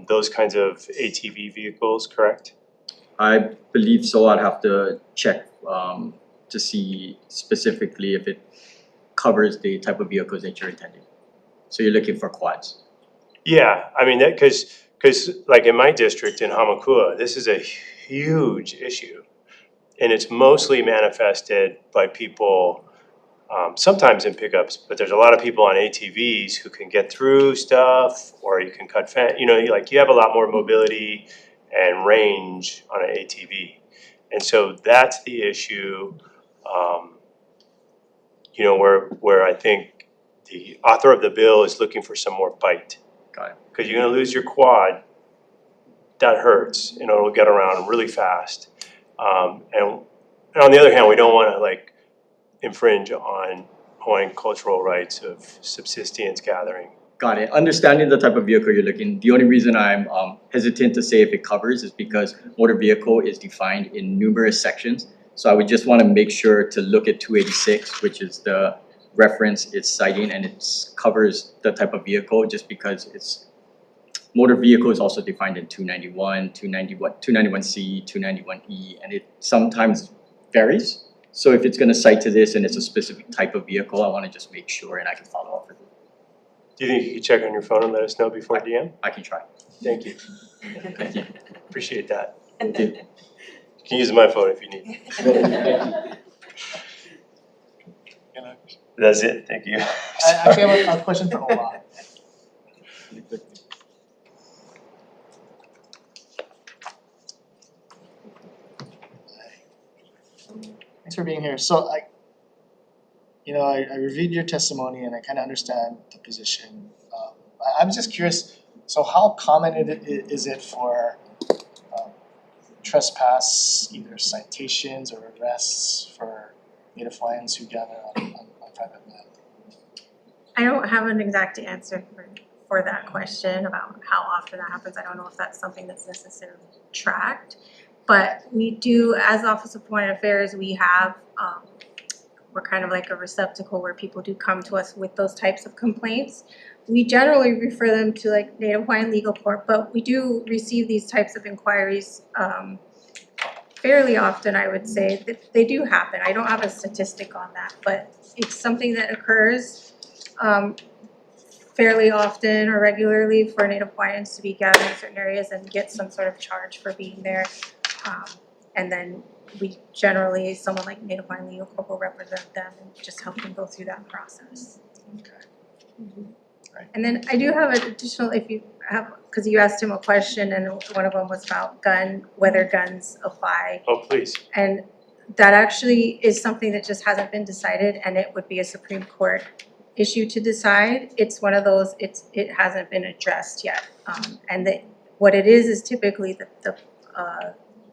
those kinds of ATV vehicles, correct? I believe so. I'd have to check to see specifically if it covers the type of vehicles that you're intending. So you're looking for quads? Yeah, I mean, that because like in my district in Hamakua, this is a huge issue. And it's mostly manifested by people, sometimes in pickups, but there's a lot of people on ATVs who can get through stuff, or you can cut fence, you have a lot more mobility and range on an ATV. And so that's the issue, where I think the author of the bill is looking for some more bite. Got it. Because you're gonna lose your quad, that hurts, it'll get around really fast. And on the other hand, we don't wanna infringe on Hawaiian cultural rights of subsistence gathering. Got it. Understanding the type of vehicle you're looking, the only reason I'm hesitant to say if it covers is because motor vehicle is defined in numerous sections. So I would just want to make sure to look at 286, which is the reference it's citing, and it covers the type of vehicle just because it's motor vehicle is also defined in 291, 291C, 291E, and it sometimes varies. So if it's going to cite to this and it's a specific type of vehicle, I want to just make sure and I can follow up with it. Do you think you could check on your phone and let us know before DM? I can try. Thank you. Thank you. Appreciate that. Thank you. You can use my phone if you need. That's it, thank you. I actually have a question for Ola. Thanks for being here. So I reviewed your testimony and I kind of understand the position. I'm just curious, so how common is it for trespass, either citations or arrests for Native Hawaiians who gather on private land? I don't have an exact answer for that question about how often that happens. I don't know if that's something that's necessarily tracked. But we do, as Office of Foreign Affairs, we have, we're kind of like a receptacle where people do come to us with those types of complaints. We generally refer them to like Native Hawaiian Legal Court, but we do receive these types of inquiries fairly often, I would say. That they do happen. I don't have a statistic on that, but it's something that occurs fairly often or regularly for Native Hawaiians to be gathered in certain areas and get some sort of charge for being there. And then we generally, someone like Native Hawaiian Legal Corp will represent them and just help them go through that process. Okay. Right. And then I do have an additional, if you have, because you asked him a question and one of them was about whether guns apply. Oh, please. And that actually is something that just hasn't been decided, and it would be a Supreme Court issue to decide. It's one of those, it hasn't been addressed yet. And what it is typically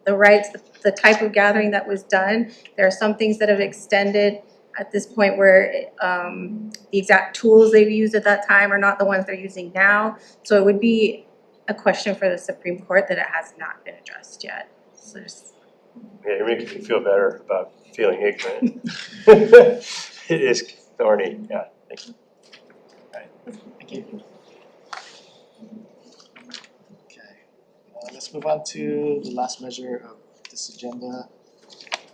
the rights, the type of gathering that was done. There are some things that have extended at this point where the exact tools they've used at that time are not the ones they're using now. So it would be a question for the Supreme Court that it has not been addressed yet. So Yeah, you're making me feel better about feeling ignorant. It is thorny, yeah, thank you. Right, thank you. Let's move on to the last measure of this agenda.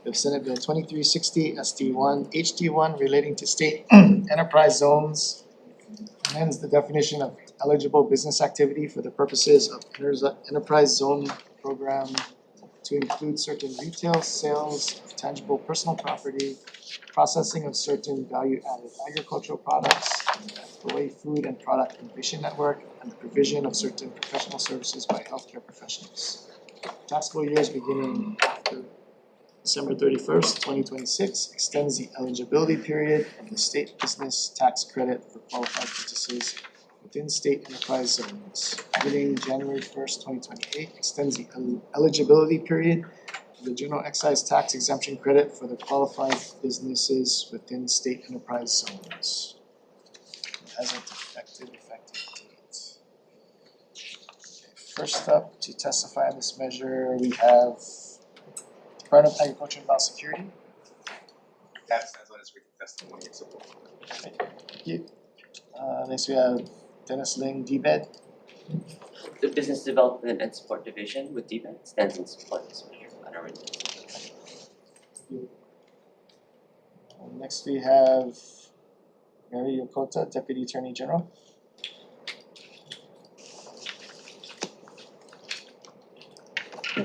We have Senate Bill 2360 SD1 HD1 relating to state enterprise zones. Amends the definition of eligible business activity for the purposes of enterprise zone program to include certain retail sales of tangible personal property, processing of certain value-added agricultural products, Hawaii Food and Product Innovation Network, and the provision of certain professional services by healthcare professionals. Taxable years beginning after December 31st, 2026 extends the eligibility period of the state business tax credit for qualified purchases within state enterprise zones. Beginning January 1st, 2028 extends the eligibility period of the general excise tax exemption credit for the qualified businesses within state enterprise zones. As an effective date. Okay, first up to testify on this measure, we have Department of Agriculture and Biosecurity. That's on his written testimony and support. Thank you. Next we have Dennis Ling, DBED. The Business Development and Support Division with DBED stands in support of this measure on our written testimony. Next we have Mary Yokota, Deputy Attorney General.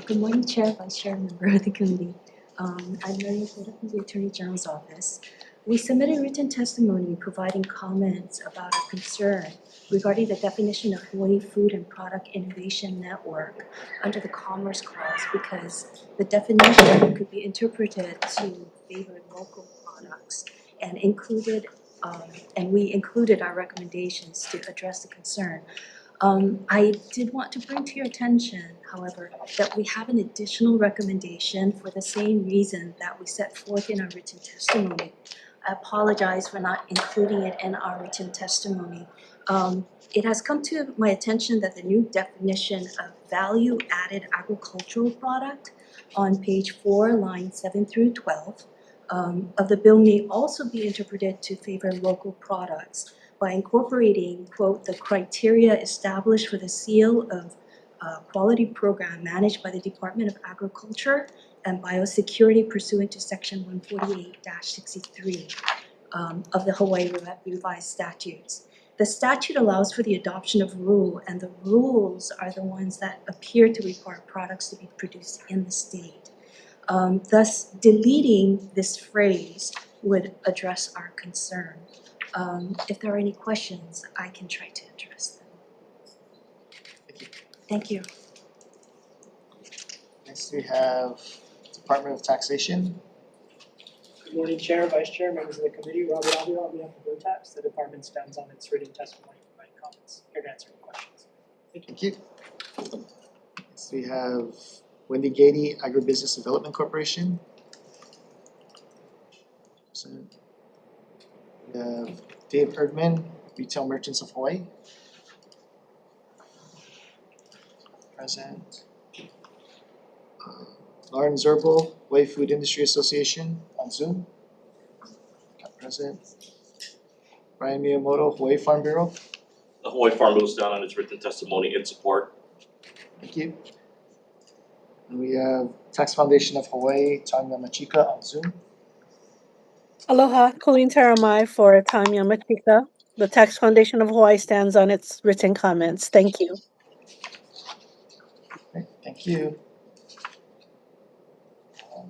Good morning, Chair, Vice Chair, member of the committee. I'm Mary Yokota from the Attorney General's office. We submitted written testimony providing comments about our concern regarding the definition of Hawaii Food and Product Innovation Network under the Commerce Clause because the definition could be interpreted to favor local products and we included our recommendations to address the concern. I did want to bring to your attention, however, that we have an additional recommendation for the same reason that we set forth in our written testimony. I apologize for not including it in our written testimony, It has come to my attention that the new definition of value-added agricultural product on page 4, lines 7 through 12, of the bill may also be interpreted to favor local products by incorporating, quote, the criteria established for the seal of quality program managed by the Department of Agriculture and Biosecurity pursuant to section 148-63 of the Hawaii Revised Statutes. The statute allows for the adoption of rule, and the rules are the ones that appear to require products to be produced in the state. Thus, deleting this phrase would address our concern. If there are any questions, I can try to address them. Thank you. Next we have Department of Taxation. Good morning, Chair, Vice Chair, members of the committee. Robert Avila on behalf of OTAX. The department stands on its written testimony and providing comments. Here to answer any questions. Thank you. Next we have Wendy Gady, Agribusiness Development Corporation. Present. We have Dave Erdman, Retail Merchants of Hawaii. Present. Lauren Zerbel, Hawaii Food Industry Association on Zoom. Not present. Brian Miyamoto, Hawaii Farm Bureau. The Hawaii Farm Bureau is down on its written testimony in support. Thank you. And we have Tax Foundation of Hawaii, Tanya Machika on Zoom. Aloha, Colleen Taramai for Tanya Machika. The Tax Foundation of Hawaii stands on its written comments. Thank you. Great, thank you.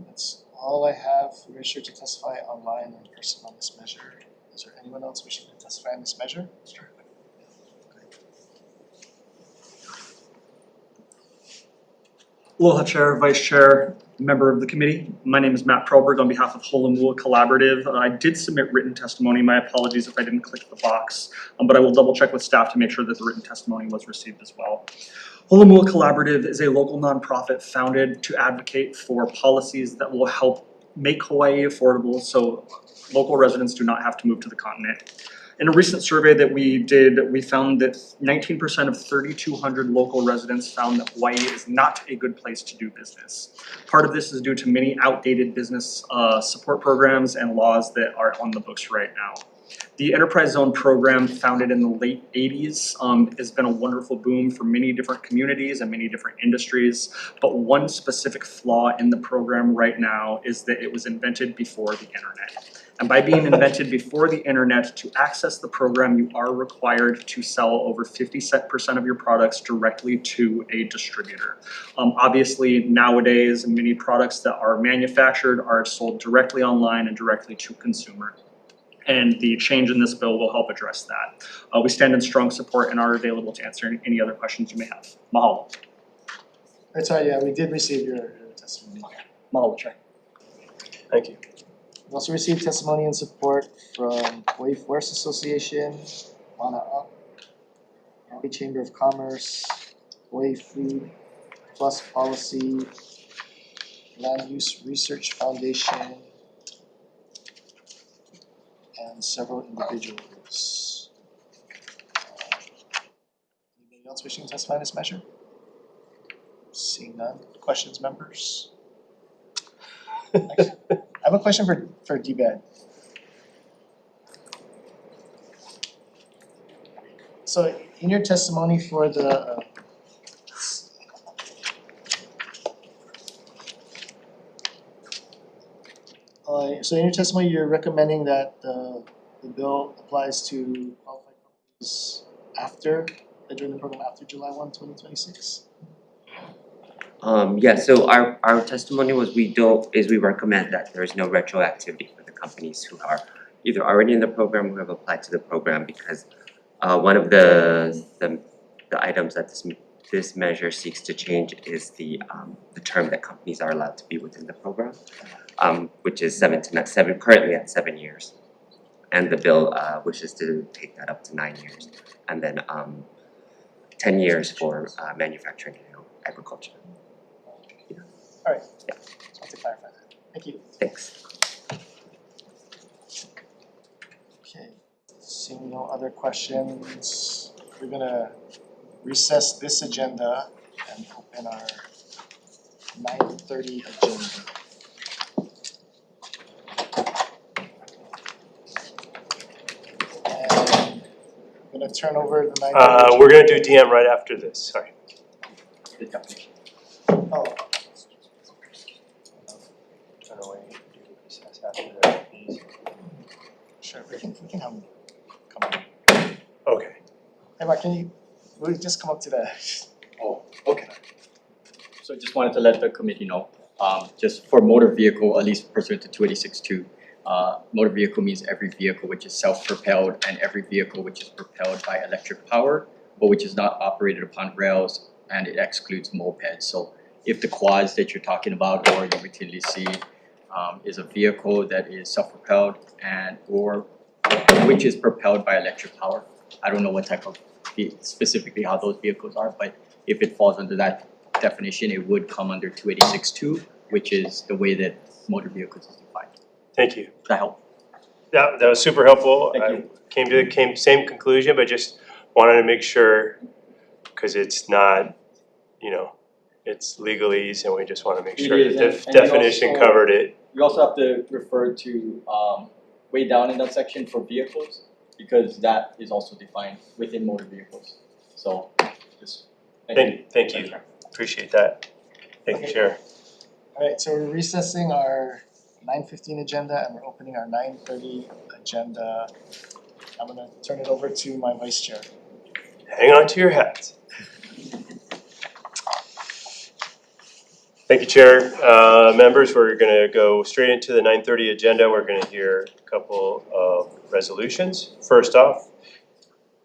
That's all I have registered to testify online and in person on this measure. Is there anyone else wishing to testify on this measure? Sure. Aloha Chair, Vice Chair, member of the committee. My name is Matt Perlberg on behalf of Holamua Collaborative. I did submit written testimony. My apologies if I didn't click the box, but I will double check with staff to make sure that the written testimony was received as well. Holamua Collaborative is a local nonprofit founded to advocate for policies that will help make Hawaii affordable so local residents do not have to move to the continent. In a recent survey that we did, we found that 19% of 3,200 local residents found that Hawaii is not a good place to do business. Part of this is due to many outdated business support programs and laws that are on the books right now. The Enterprise Zone program, founded in the late 80s, has been a wonderful boom for many different communities and many different industries. But one specific flaw in the program right now is that it was invented before the internet. And by being invented before the internet, to access the program, you are required to sell over 50% of your products directly to a distributor. Obviously, nowadays, many products that are manufactured are sold directly online and directly to consumer. And the change in this bill will help address that. We stand in strong support and are available to answer any other questions you may have. Mahalo. That's right, yeah, we did receive your testimony. Mahalo, Chair. Thank you. We also received testimony and support from Hawaii Forest Association, Mana Up, Hawaii Chamber of Commerce, Hawaii Food Plus Policy, Land Use Research Foundation, and several individuals. Anybody else wishing to testify on this measure? Seeing none. Questions, members? I have a question for DBED. So in your testimony for the so in your testimony, you're recommending that the bill applies to qualified companies after that join the program after July 1, 2026? Yeah, so our testimony was we recommend that there is no retroactivity for the companies who are either already in the program or have applied to the program, because one of the items that this measure seeks to change is the term that companies are allowed to be within the program, which is currently at 7 years, and the bill wishes to take that up to 9 years, and then 10 years for manufacturing and agriculture. All right. Yeah. Just want to clarify that. Thank you. Thanks. Okay. Seeing no other questions, we're gonna recess this agenda and open our 9:30 agenda. And I'm gonna turn over the 9:30. We're gonna do DM right after this, sorry. The definition. Oh. Turn away, do recess after that, please. Sure, we can have them come on. Okay. Hey Mark, will you just come up to the, Oh, okay. So I just wanted to let the committee know, just for motor vehicle, at least pursuant to 286.2, motor vehicle means every vehicle which is self-propelled and every vehicle which is propelled by electric power, but which is not operated upon rails, and it excludes mopeds. So if the quads that you're talking about or your utility seat is a vehicle that is self-propelled and or which is propelled by electric power, I don't know what type of specifically how those vehicles are, but if it falls under that definition, it would come under 286.2, which is the way that motor vehicles is defined. Thank you. Does that help? That was super helpful. Thank I you. came to the same conclusion, but just wanted to make sure, cause it's not, it's legalese and we just wanna make sure It the is, and you definition also- covered it. You also have to refer to way down in that section for vehicles, because that is also defined within motor vehicles. So just Thank you, appreciate that. Thank you, Okay. Chair. alright, so we're recessing our 9:15 agenda and we're opening our 9:30 agenda. I'm gonna turn it over to my vice chair. Hang on to your hats. Thank you, Chair. Members, we're gonna go straight into the 9:30 agenda. We're gonna hear a couple of resolutions. First off,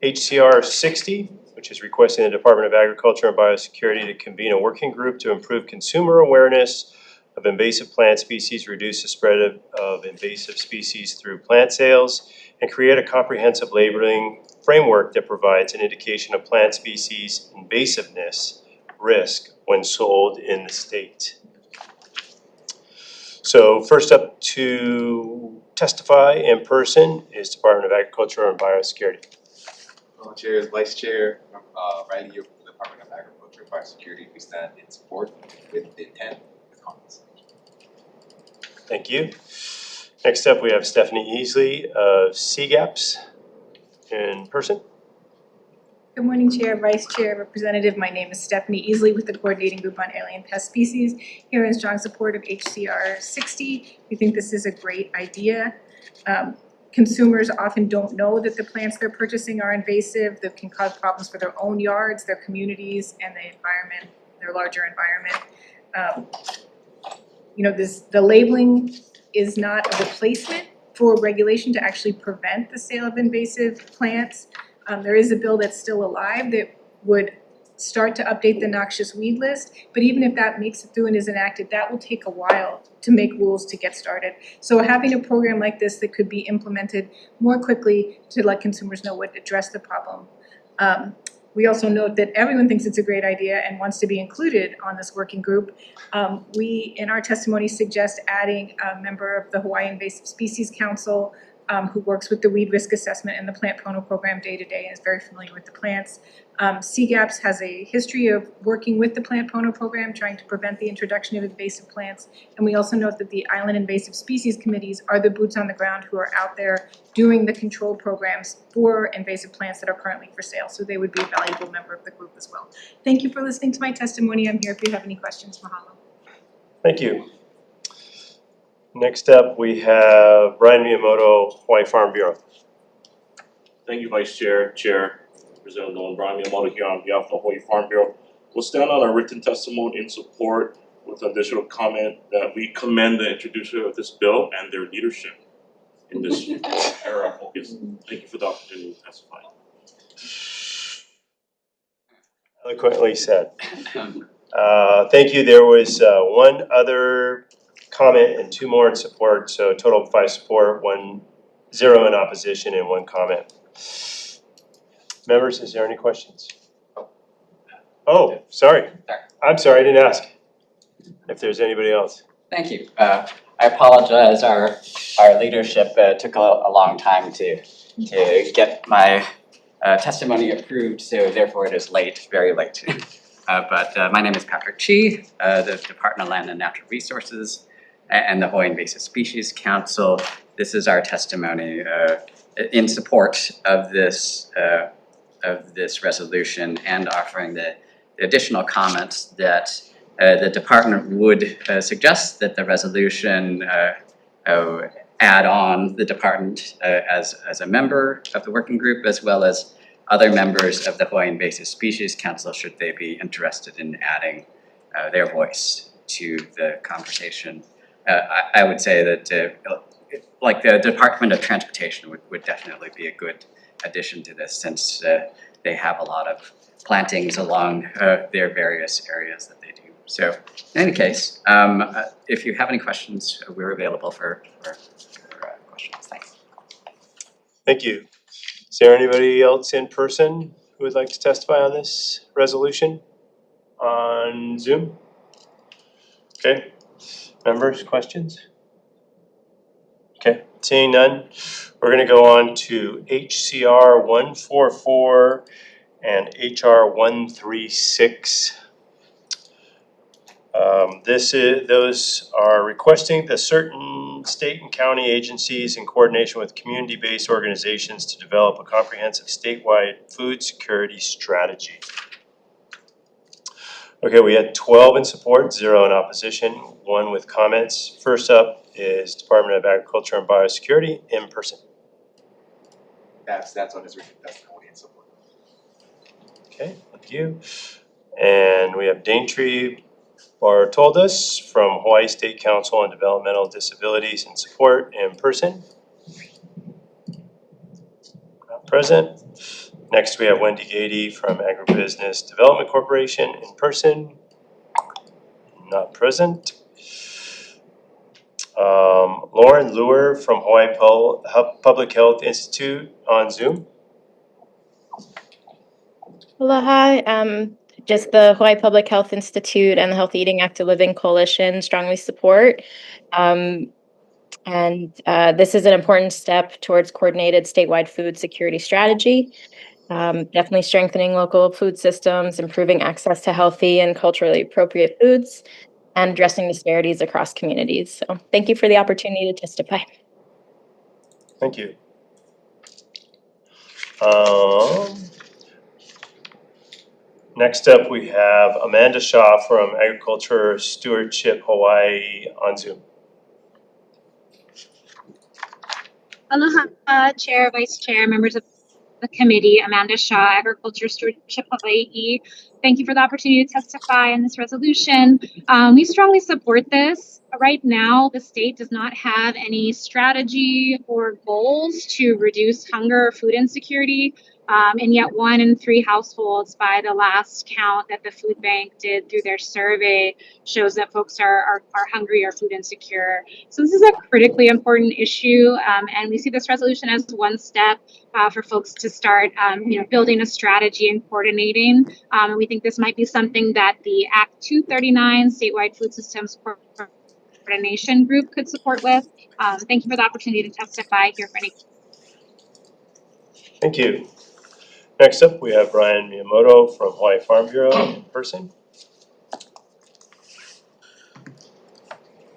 HCR 60, which is requesting the Department of Agriculture and Biosecurity to convene a working group to improve consumer awareness of invasive plant species, reduce the spread of invasive species through plant sales, and create a comprehensive labeling framework that provides an indication of plant species invasiveness risk when sold in the state. So first up to testify in person is Department of Agriculture and Biosecurity. Chairs, Vice Chair, Riley here from the Department of Agriculture and Biosecurity. We stand in support with the intent with comments. Thank you. Next up, we have Stephanie Easley of CGAPS in person. Good morning, Chair, Vice Chair, Representative. My name is Stephanie Easley with the Coordinating Group on Alien Pest Species, here in strong support of HCR 60. We think this is a great idea. Consumers often don't know that the plants they're purchasing are invasive, that can cause problems for their own yards, their communities, and the environment, their larger environment. The labeling is not a replacement for regulation to actually prevent the sale of invasive plants. There is a bill that's still alive that would start to update the noxious weed list, but even if that makes it through and is enacted, that will take a while to make rules to get started. So having a program like this that could be implemented more quickly to let consumers know would address the problem. We also note that everyone thinks it's a great idea and wants to be included on this working group. We, in our testimony, suggest adding a member of the Hawaii Invasive Species Council who works with the weed risk assessment and the plant prono program day to day and is very familiar with the plants. CGAPS has a history of working with the plant prono program, trying to prevent the introduction of invasive plants. And we also note that the Island Invasive Species Committees are the boots on the ground who are out there doing the control programs for invasive plants that are currently for sale. So they would be a valuable member of the group as well. Thank you for listening to my testimony. I'm here if you have any questions. Mahalo. Thank you. Next up, we have Brian Miyamoto, Hawaii Farm Bureau. Thank you, Vice Chair, Representative Nolan Brian Miyamoto here on behalf of the Hawaii Farm Bureau. We'll stand on our written testimony in support with additional comment that we commend the introducer of this bill and their leadership in this era of focus. Thank you for the opportunity to testify. Eloquently said. Thank you. There was one other comment and two more in support, so a total of 5 support, 0 in opposition, and 1 comment. Members, is there any questions? Oh, sorry. I'm sorry, I didn't ask if there's anybody else. Thank you. I apologize, our leadership took a long time to to get my testimony approved, so therefore it is late, very late. But my name is Patrick Chi, the Department of Land and Natural Resources and the Hawaii Invasive Species Council. This is our testimony in support of this resolution and offering the additional comments that the department would suggest that the resolution add on the department as a member of the working group, as well as other members of the Hawaii Invasive Species Council, should they be interested in adding their voice to the conversation. I would say that like the Department of Transportation would definitely be a good addition to this, since they have a lot of plantings along their various areas that they do. So in any case, if you have any questions, we're available for questions. Thanks. Thank you. Is there anybody else in person who would like to testify on this resolution on Zoom? Okay, members, questions? Okay, seeing none, we're gonna go on to HCR 144 and HR 136. Those are requesting that certain state and county agencies, in coordination with community-based organizations, to develop a comprehensive statewide food security strategy. Okay, we had 12 in support, 0 in opposition, 1 with comments. First up is Department of Agriculture and Biosecurity in person. That's on his written testimony and support. Okay, thank you. And we have Daintree Bartoldas from Hawaii State Council on Developmental Disabilities and Support in person. Not present. Next, we have Wendy Gady from Agribusiness Development Corporation in person. Not present. Lauren Luer from Hawaii Public Health Institute on Zoom. Aloha, just the Hawaii Public Health Institute and the Healthy Eating Active Living Coalition strongly support. This is an important step towards coordinated statewide food security strategy. Definitely strengthening local food systems, improving access to healthy and culturally appropriate foods, and addressing disparities across communities. So thank you for the opportunity to testify. Thank you. Next up, we have Amanda Shaw from Agriculture Stewardship Hawaii on Zoom. Aloha, Chair, Vice Chair, members of the committee, Amanda Shaw, Agriculture Stewardship Hawaii. Thank you for the opportunity to testify on this resolution. We strongly support this. Right now, the state does not have any strategy or goals to reduce hunger or food insecurity. And yet 1 in 3 households, by the last count that the food bank did through their survey, shows that folks are hungry or food insecure. So this is a critically important issue, and we see this resolution as one step for folks to start building a strategy and coordinating. And we think this might be something that the Act 239 Statewide Food Systems Coordination Group could support with. Thank you for the opportunity to testify here for any. Thank you. Next up, we have Brian Miyamoto from Hawaii Farm Bureau in person.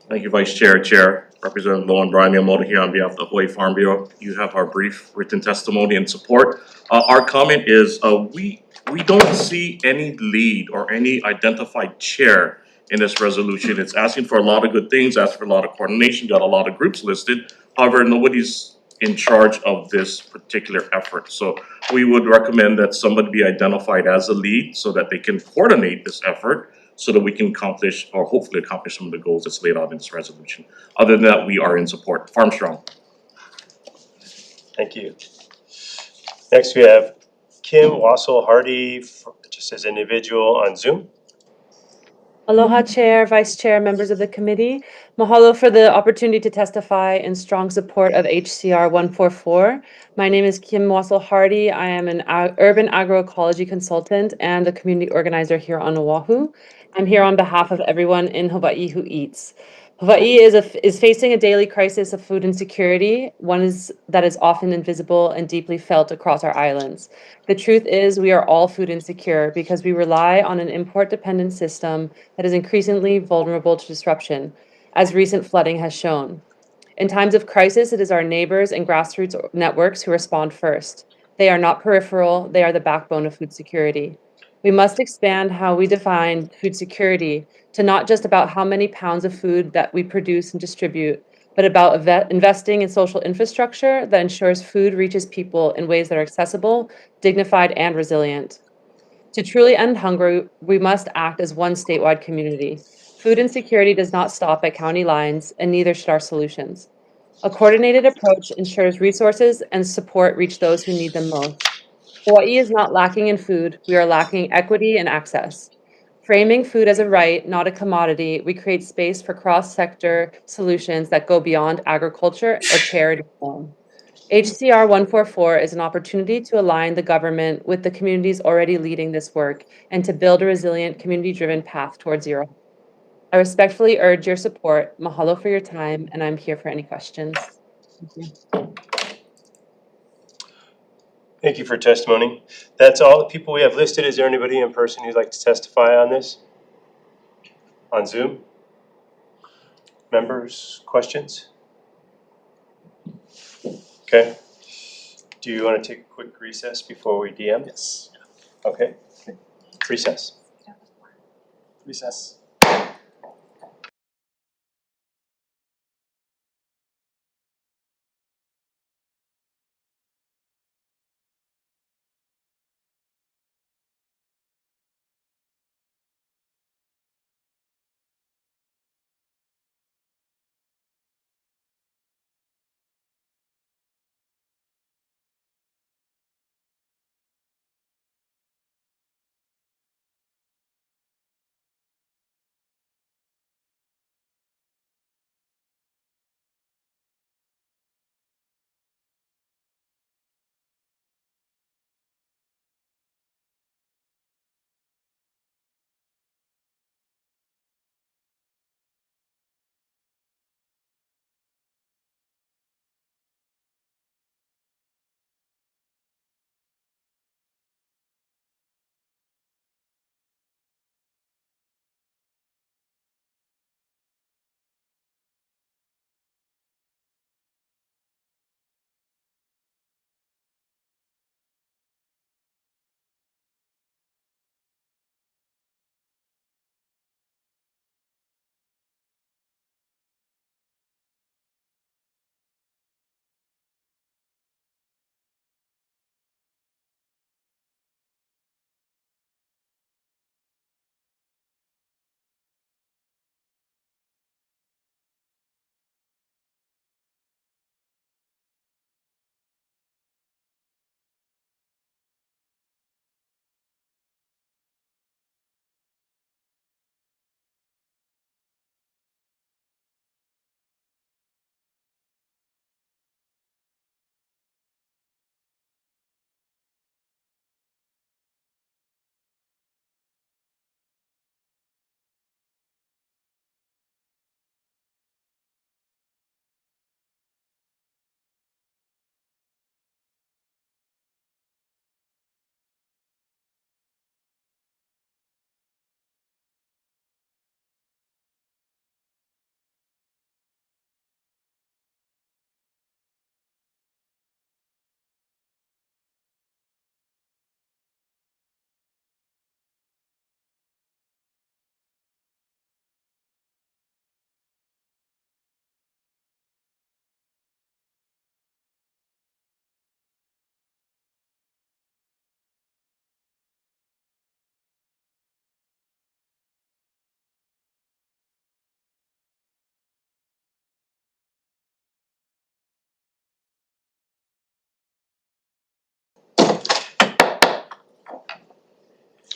Thank you, Vice Chair. Representative Lowen, Brian Miyamoto here on behalf of the Hawaii Farm Bureau. You have our brief written testimony and support. Our comment is we don't see any lead or any identified chair in this resolution. It's asking for a lot of good things, asking for a lot of coordination, got a lot of groups listed. However, nobody's in charge of this particular effort. So we would recommend that somebody be identified as a lead so that they can coordinate this effort so that we can accomplish, or hopefully accomplish, some of the goals that's laid out in this resolution. Other than that, we are in support. Farm strong. Thank you. Next, we have Kim Wassel Hardy, just as an individual on Zoom. Aloha, Chair, Vice Chair, members of the committee. Mahalo for the opportunity to testify in strong support of HCR 144. My name is Kim Wassel Hardy. I am an urban agroecology consultant and a community organizer here on Oahu. I'm here on behalf of everyone in Hawaii who eats. Hawaii is facing a daily crisis of food insecurity, that is often invisible and deeply felt across our islands. The truth is we are all food insecure because we rely on an import-dependent system that is increasingly vulnerable to disruption, as recent flooding has shown. In times of crisis, it is our neighbors and grassroots networks who respond first. They are not peripheral, they are the backbone of food security. We must expand how we define food security to not just about how many pounds of food that we produce and distribute, but about investing in social infrastructure that ensures food reaches people in ways that are accessible, dignified, and resilient. To truly end hunger, we must act as one statewide community. Food insecurity does not stop at county lines, and neither should our solutions. A coordinated approach ensures resources and support reach those who need them most. Hawaii is not lacking in food, we are lacking equity and access. Framing food as a right, not a commodity, we create space for cross-sector solutions that go beyond agriculture or charity alone. HCR 144 is an opportunity to align the government with the communities already leading this work and to build a resilient, community-driven path towards zero. I respectfully urge your support. Mahalo for your time, and I'm here for any questions. Thank you. Thank you for testimony. That's all the people we have listed. Is there anybody in person who'd like to testify on this? On Zoom? Members, questions? Okay. Do you want to take a quick recess before we DM? Yes. Okay. Recess. Recess.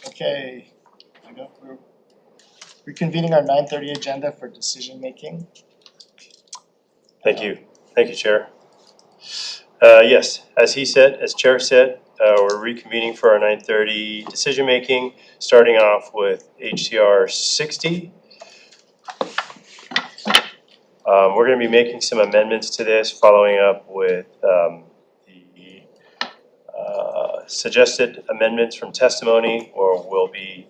Okay, we're reconvening our 9:30 agenda for decision making. Thank you. Thank you, Chair. Yes, as he said, as Chair said, we're reconvening for our 9:30 decision making, starting off with HCR 60. We're gonna be making some amendments to this, following up with the suggested amendments from testimony, or we'll be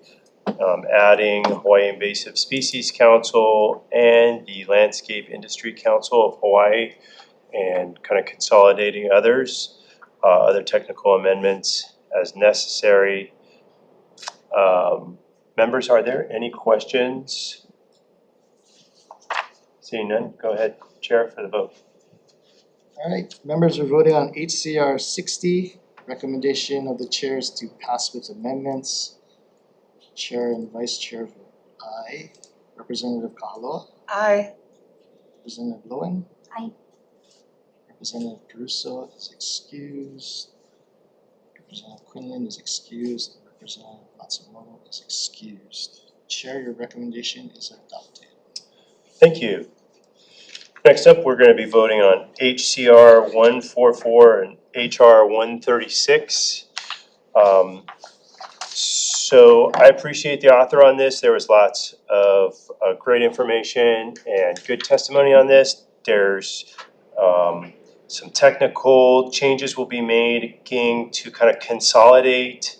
adding Hawaii Invasive Species Council and the Landscape Industry Council of Hawaii, and kind of consolidating others, other technical amendments as necessary. Members, are there any questions? Seeing none, go ahead, Chair, for the vote. Alright, members are voting on HCR 60. Recommendation of the chair is to pass with amendments. Chair and Vice Chair vote aye. Representative Kahaloa? Aye. Representative Lowen? Aye. Representative Caruso is excused. Representative Quinlan is excused. Representative Matsumoto is excused. Chair, your recommendation is adopted. Thank you. Next up, we're gonna be voting on HCR 144 and HR 136. So I appreciate the author on this. There was lots of great information and good testimony on this. There's some technical changes will be made again to kind of consolidate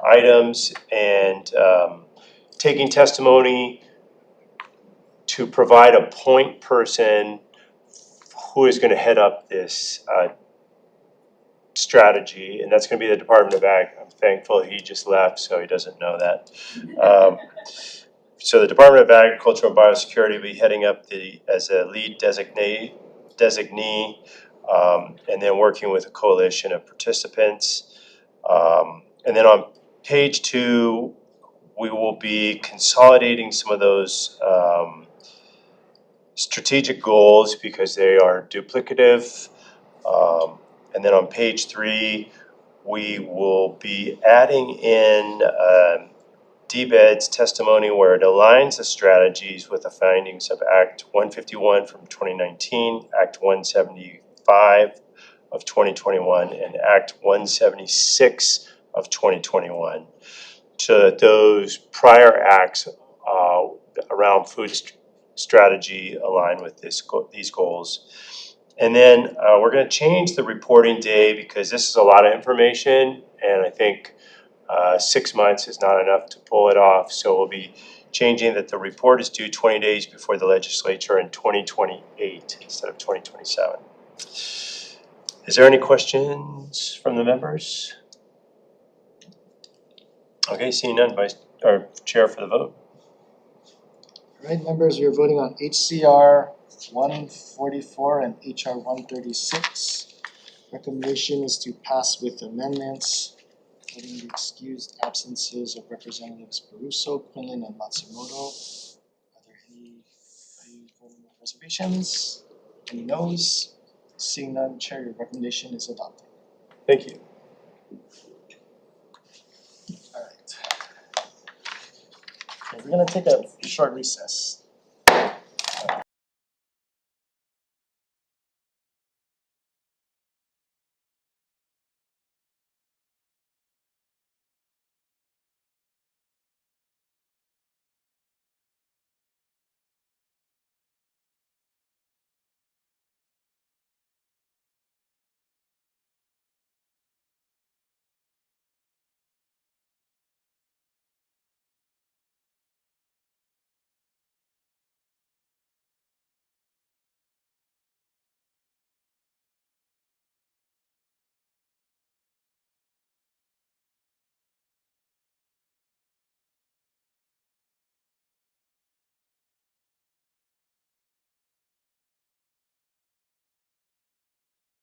items and taking testimony to provide a point person who is gonna head up this strategy, and that's gonna be the Department of Ag. I'm thankful he just left, so he doesn't know that. So the Department of Agriculture and Biosecurity will be heading up as a lead designee, and then working with a coalition of participants. And then on page 2, we will be consolidating some of those strategic goals because they are duplicative. And then on page 3, we will be adding in DBED's testimony where it aligns the strategies with the findings of Act 151 from 2019, Act 175 of 2021, and Act 176 of 2021. To those prior acts around food strategy align with these goals. And then we're gonna change the reporting day because this is a lot of information, and I think 6 months is not enough to pull it off. So we'll be changing that the report is due 20 days before the legislature in 2028 instead of 2027. Is there any questions from the members? Okay, seeing none, Chair for the vote. Alright, members, we are voting on HCR 144 and HR 136. Recommendation is to pass with amendments, noting the excused absences of Representatives Caruso, Quinlan, and Matsumoto. Are there any voting reservations? Any noes? Seeing none, Chair, your recommendation is adopted. Thank you. Alright. Okay, we're gonna take a short recess.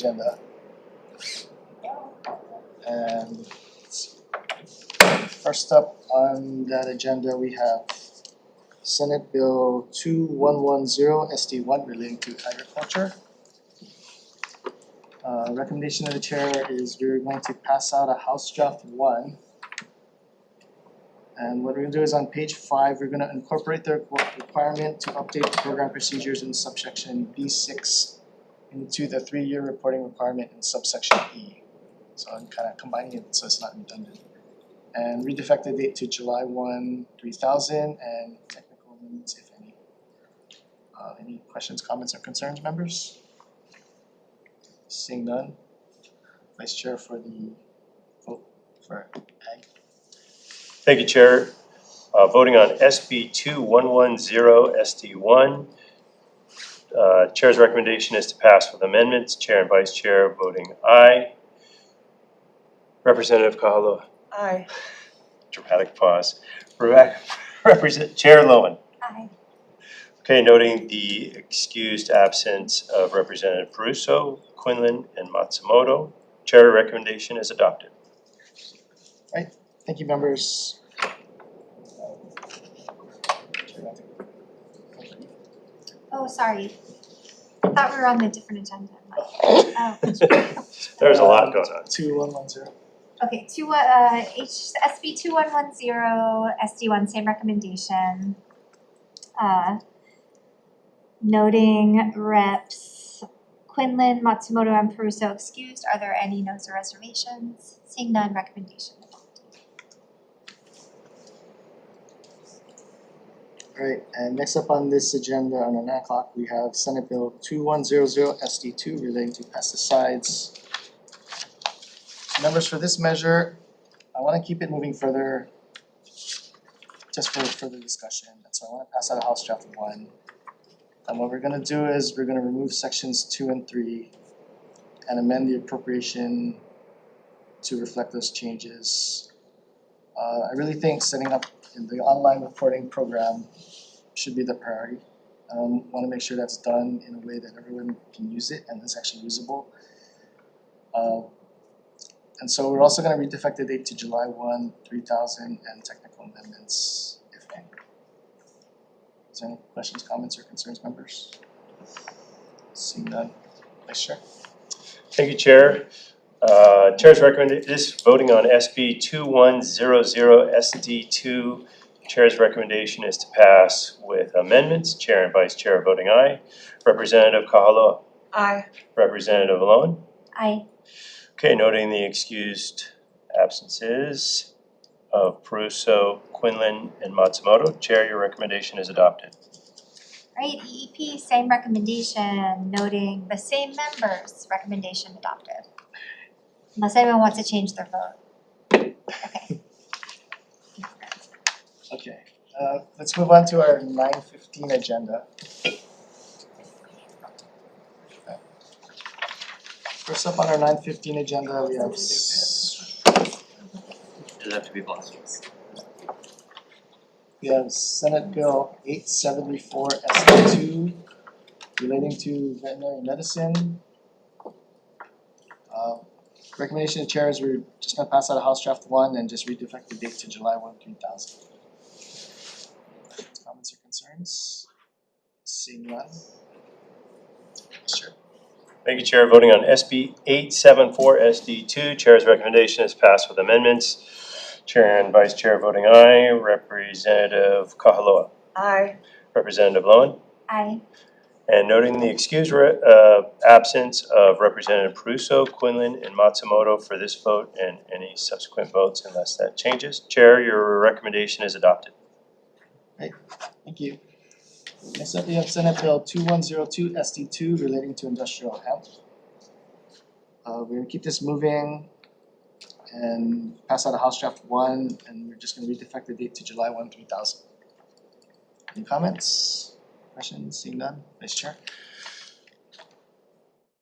Agenda. And first up on that agenda, we have Senate Bill 2110 SD1 relating to agriculture. Recommendation of the chair is we're going to pass out a House Draft 1. And what we're gonna do is on page 5, we're gonna incorporate the requirement to update the program procedures in subsection B6 into the 3-year reporting requirement in subsection E. So I'm kind of combining it so it's not redundant. And read effective date to July 1, 3000, and technical amendments if any. Any questions, comments, or concerns, members? Seeing none. Vice Chair for the vote for Ag. Thank you, Chair. Voting on SB 2110 SD1. Chair's recommendation is to pass with amendments. Chair and Vice Chair voting aye. Representative Kahaloa. Aye. Dramatic pause. Chair Lowen. Aye. Okay, noting the excused absence of Representative Peruso, Quinlan, and Matsumoto, Chair recommendation is adopted. Right, thank you, members. Oh, sorry. I thought we were on a different agenda. Oh. There's a lot going on. 2110. Okay, SB 2110 SD1, same recommendation. Noting reps Quinlan, Matsumoto, and Peruso excused. Are there any notes or reservations? Seeing none, recommendation adopted. Alright, and next up on this agenda on our 9 o'clock, we have Senate Bill 2100 SD2 relating to pesticides. Members, for this measure, I wanna keep it moving further, just for further discussion, and so I wanna pass out a House Draft 1. And what we're gonna do is we're gonna remove sections 2 and 3 and amend the appropriation to reflect those changes. I really think setting up the online reporting program should be the priority. Wanna make sure that's done in a way that everyone can use it and is actually usable. And so we're also gonna read the effective date to July 1, 3000 and technical amendments, if any. Is there any questions, comments, or concerns, members? Seeing none, Vice Chair. Thank you, Chair. Chair's recommendation is voting on SB 2100 SD2. Chair's recommendation is to pass with amendments. Chair and Vice Chair voting aye. Representative Kahaloa. Aye. Representative Lowen. Aye. Okay, noting the excused absences of Peruso, Quinlan, and Matsumoto. Chair, your recommendation is adopted. Right, EEP, same recommendation, noting the same members, recommendation adopted. Unless anyone wants to change their vote. Okay. Okay, let's move on to our 9:15 agenda. First up on our 9:15 agenda, we have It'll have to be Boston's. we have Senate Bill 874 SD2 relating to veterinary medicine. Recommendation of chair is we're just gonna pass out a House Draft 1 and just read the effective date to July 1, 3000. Comments or concerns? Seeing none. Sure. Thank you, Chair. Voting on SB 874 SD2. Chair's recommendation is passed with amendments. Chair and Vice Chair voting aye. Representative Kahaloa. Aye. Representative Lowen. Aye. And noting the excused absence of Representative Peruso, Quinlan, and Matsumoto for this vote and any subsequent votes unless that changes. Chair, your recommendation is adopted. Great, thank you. Next up, we have Senate Bill 2102 SD2 relating to industrial hemp. We're gonna keep this moving and pass out a House Draft 1, and we're just gonna read the effective date to July 1, 3000. Any comments? Questions? Seeing none, Vice Chair.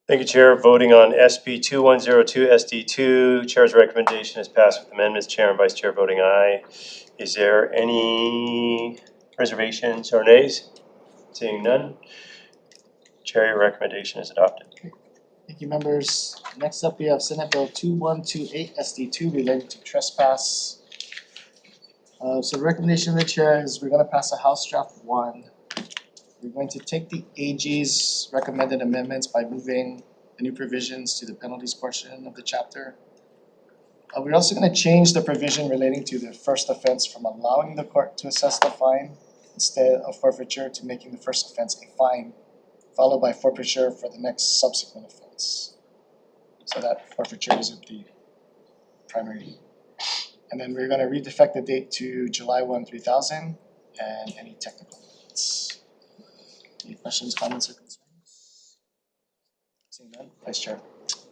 Thank you, Chair. Voting on SB 2102 SD2. Chair's recommendation is passed with amendments. Chair and Vice Chair voting aye. Is there any reservations or nays? Seeing none. Chair, your recommendation is adopted. Thank you, members. Next up, we have Senate Bill 2128 SD2 related to trespass. So the recommendation of the chair is we're gonna pass a House Draft 1. We're going to take the AG's recommended amendments by moving the new provisions to the penalties portion of the chapter. We're also gonna change the provision relating to the first offense from allowing the court to assess the fine instead of forfeiture to making the first offense a fine, followed by forfeiture for the next subsequent offense. So that forfeiture isn't the primary. And then we're gonna read the effective date to July 1, 3000 and any technical amendments. Any questions, comments, or concerns? Seeing none, Vice Chair.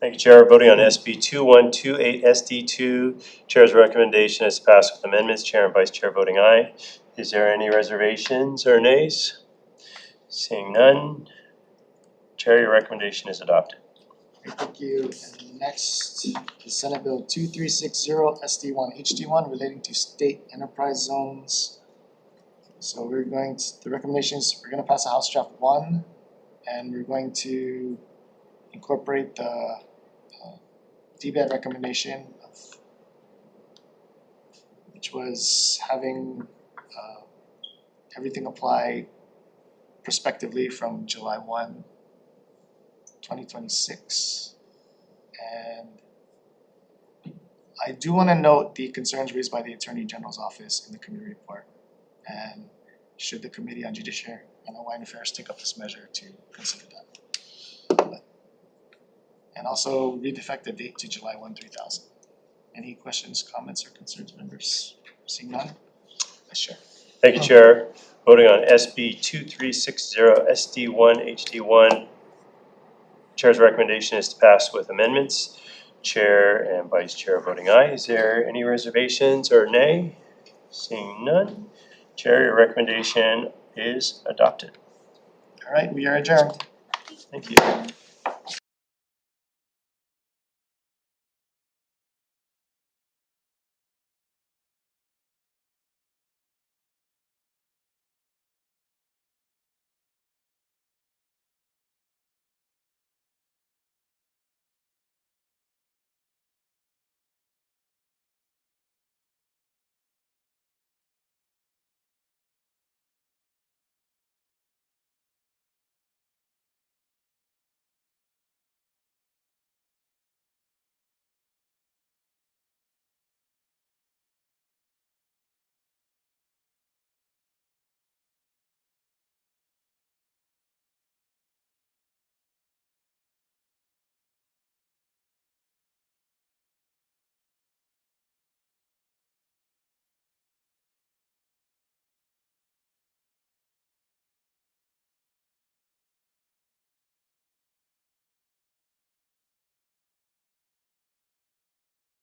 Thank you, Chair. Voting on SB 2128 SD2, Chair's recommendation is passed with amendments. Chair and Vice Chair voting aye. Is there any reservations or nays? Seeing none, Chair, your recommendation is adopted. Thank you. And next is Senate Bill 2360 SD1 HD1 relating to state enterprise zones. So the recommendations, we're gonna pass a House Draft 1 and we're going to incorporate the DBET recommendation of which was having everything apply prospectively from July 1, 2026. And I do want to note the concerns raised by the Attorney General's office in the committee report. And should the Committee on Judiciary and Hawaiian Affairs take up this measure to consider that. And also read the effective date to July 1, 3000. Any questions, comments, or concerns, members? Seeing none? Vice Chair. Thank you, Chair. Voting on SB 2360 SD1 HD1. Chair's recommendation is to pass with amendments. Chair and Vice Chair voting aye. Is there any reservations or nay? Seeing none, Chair, your recommendation is adopted. All right, we are adjourned. Thank you.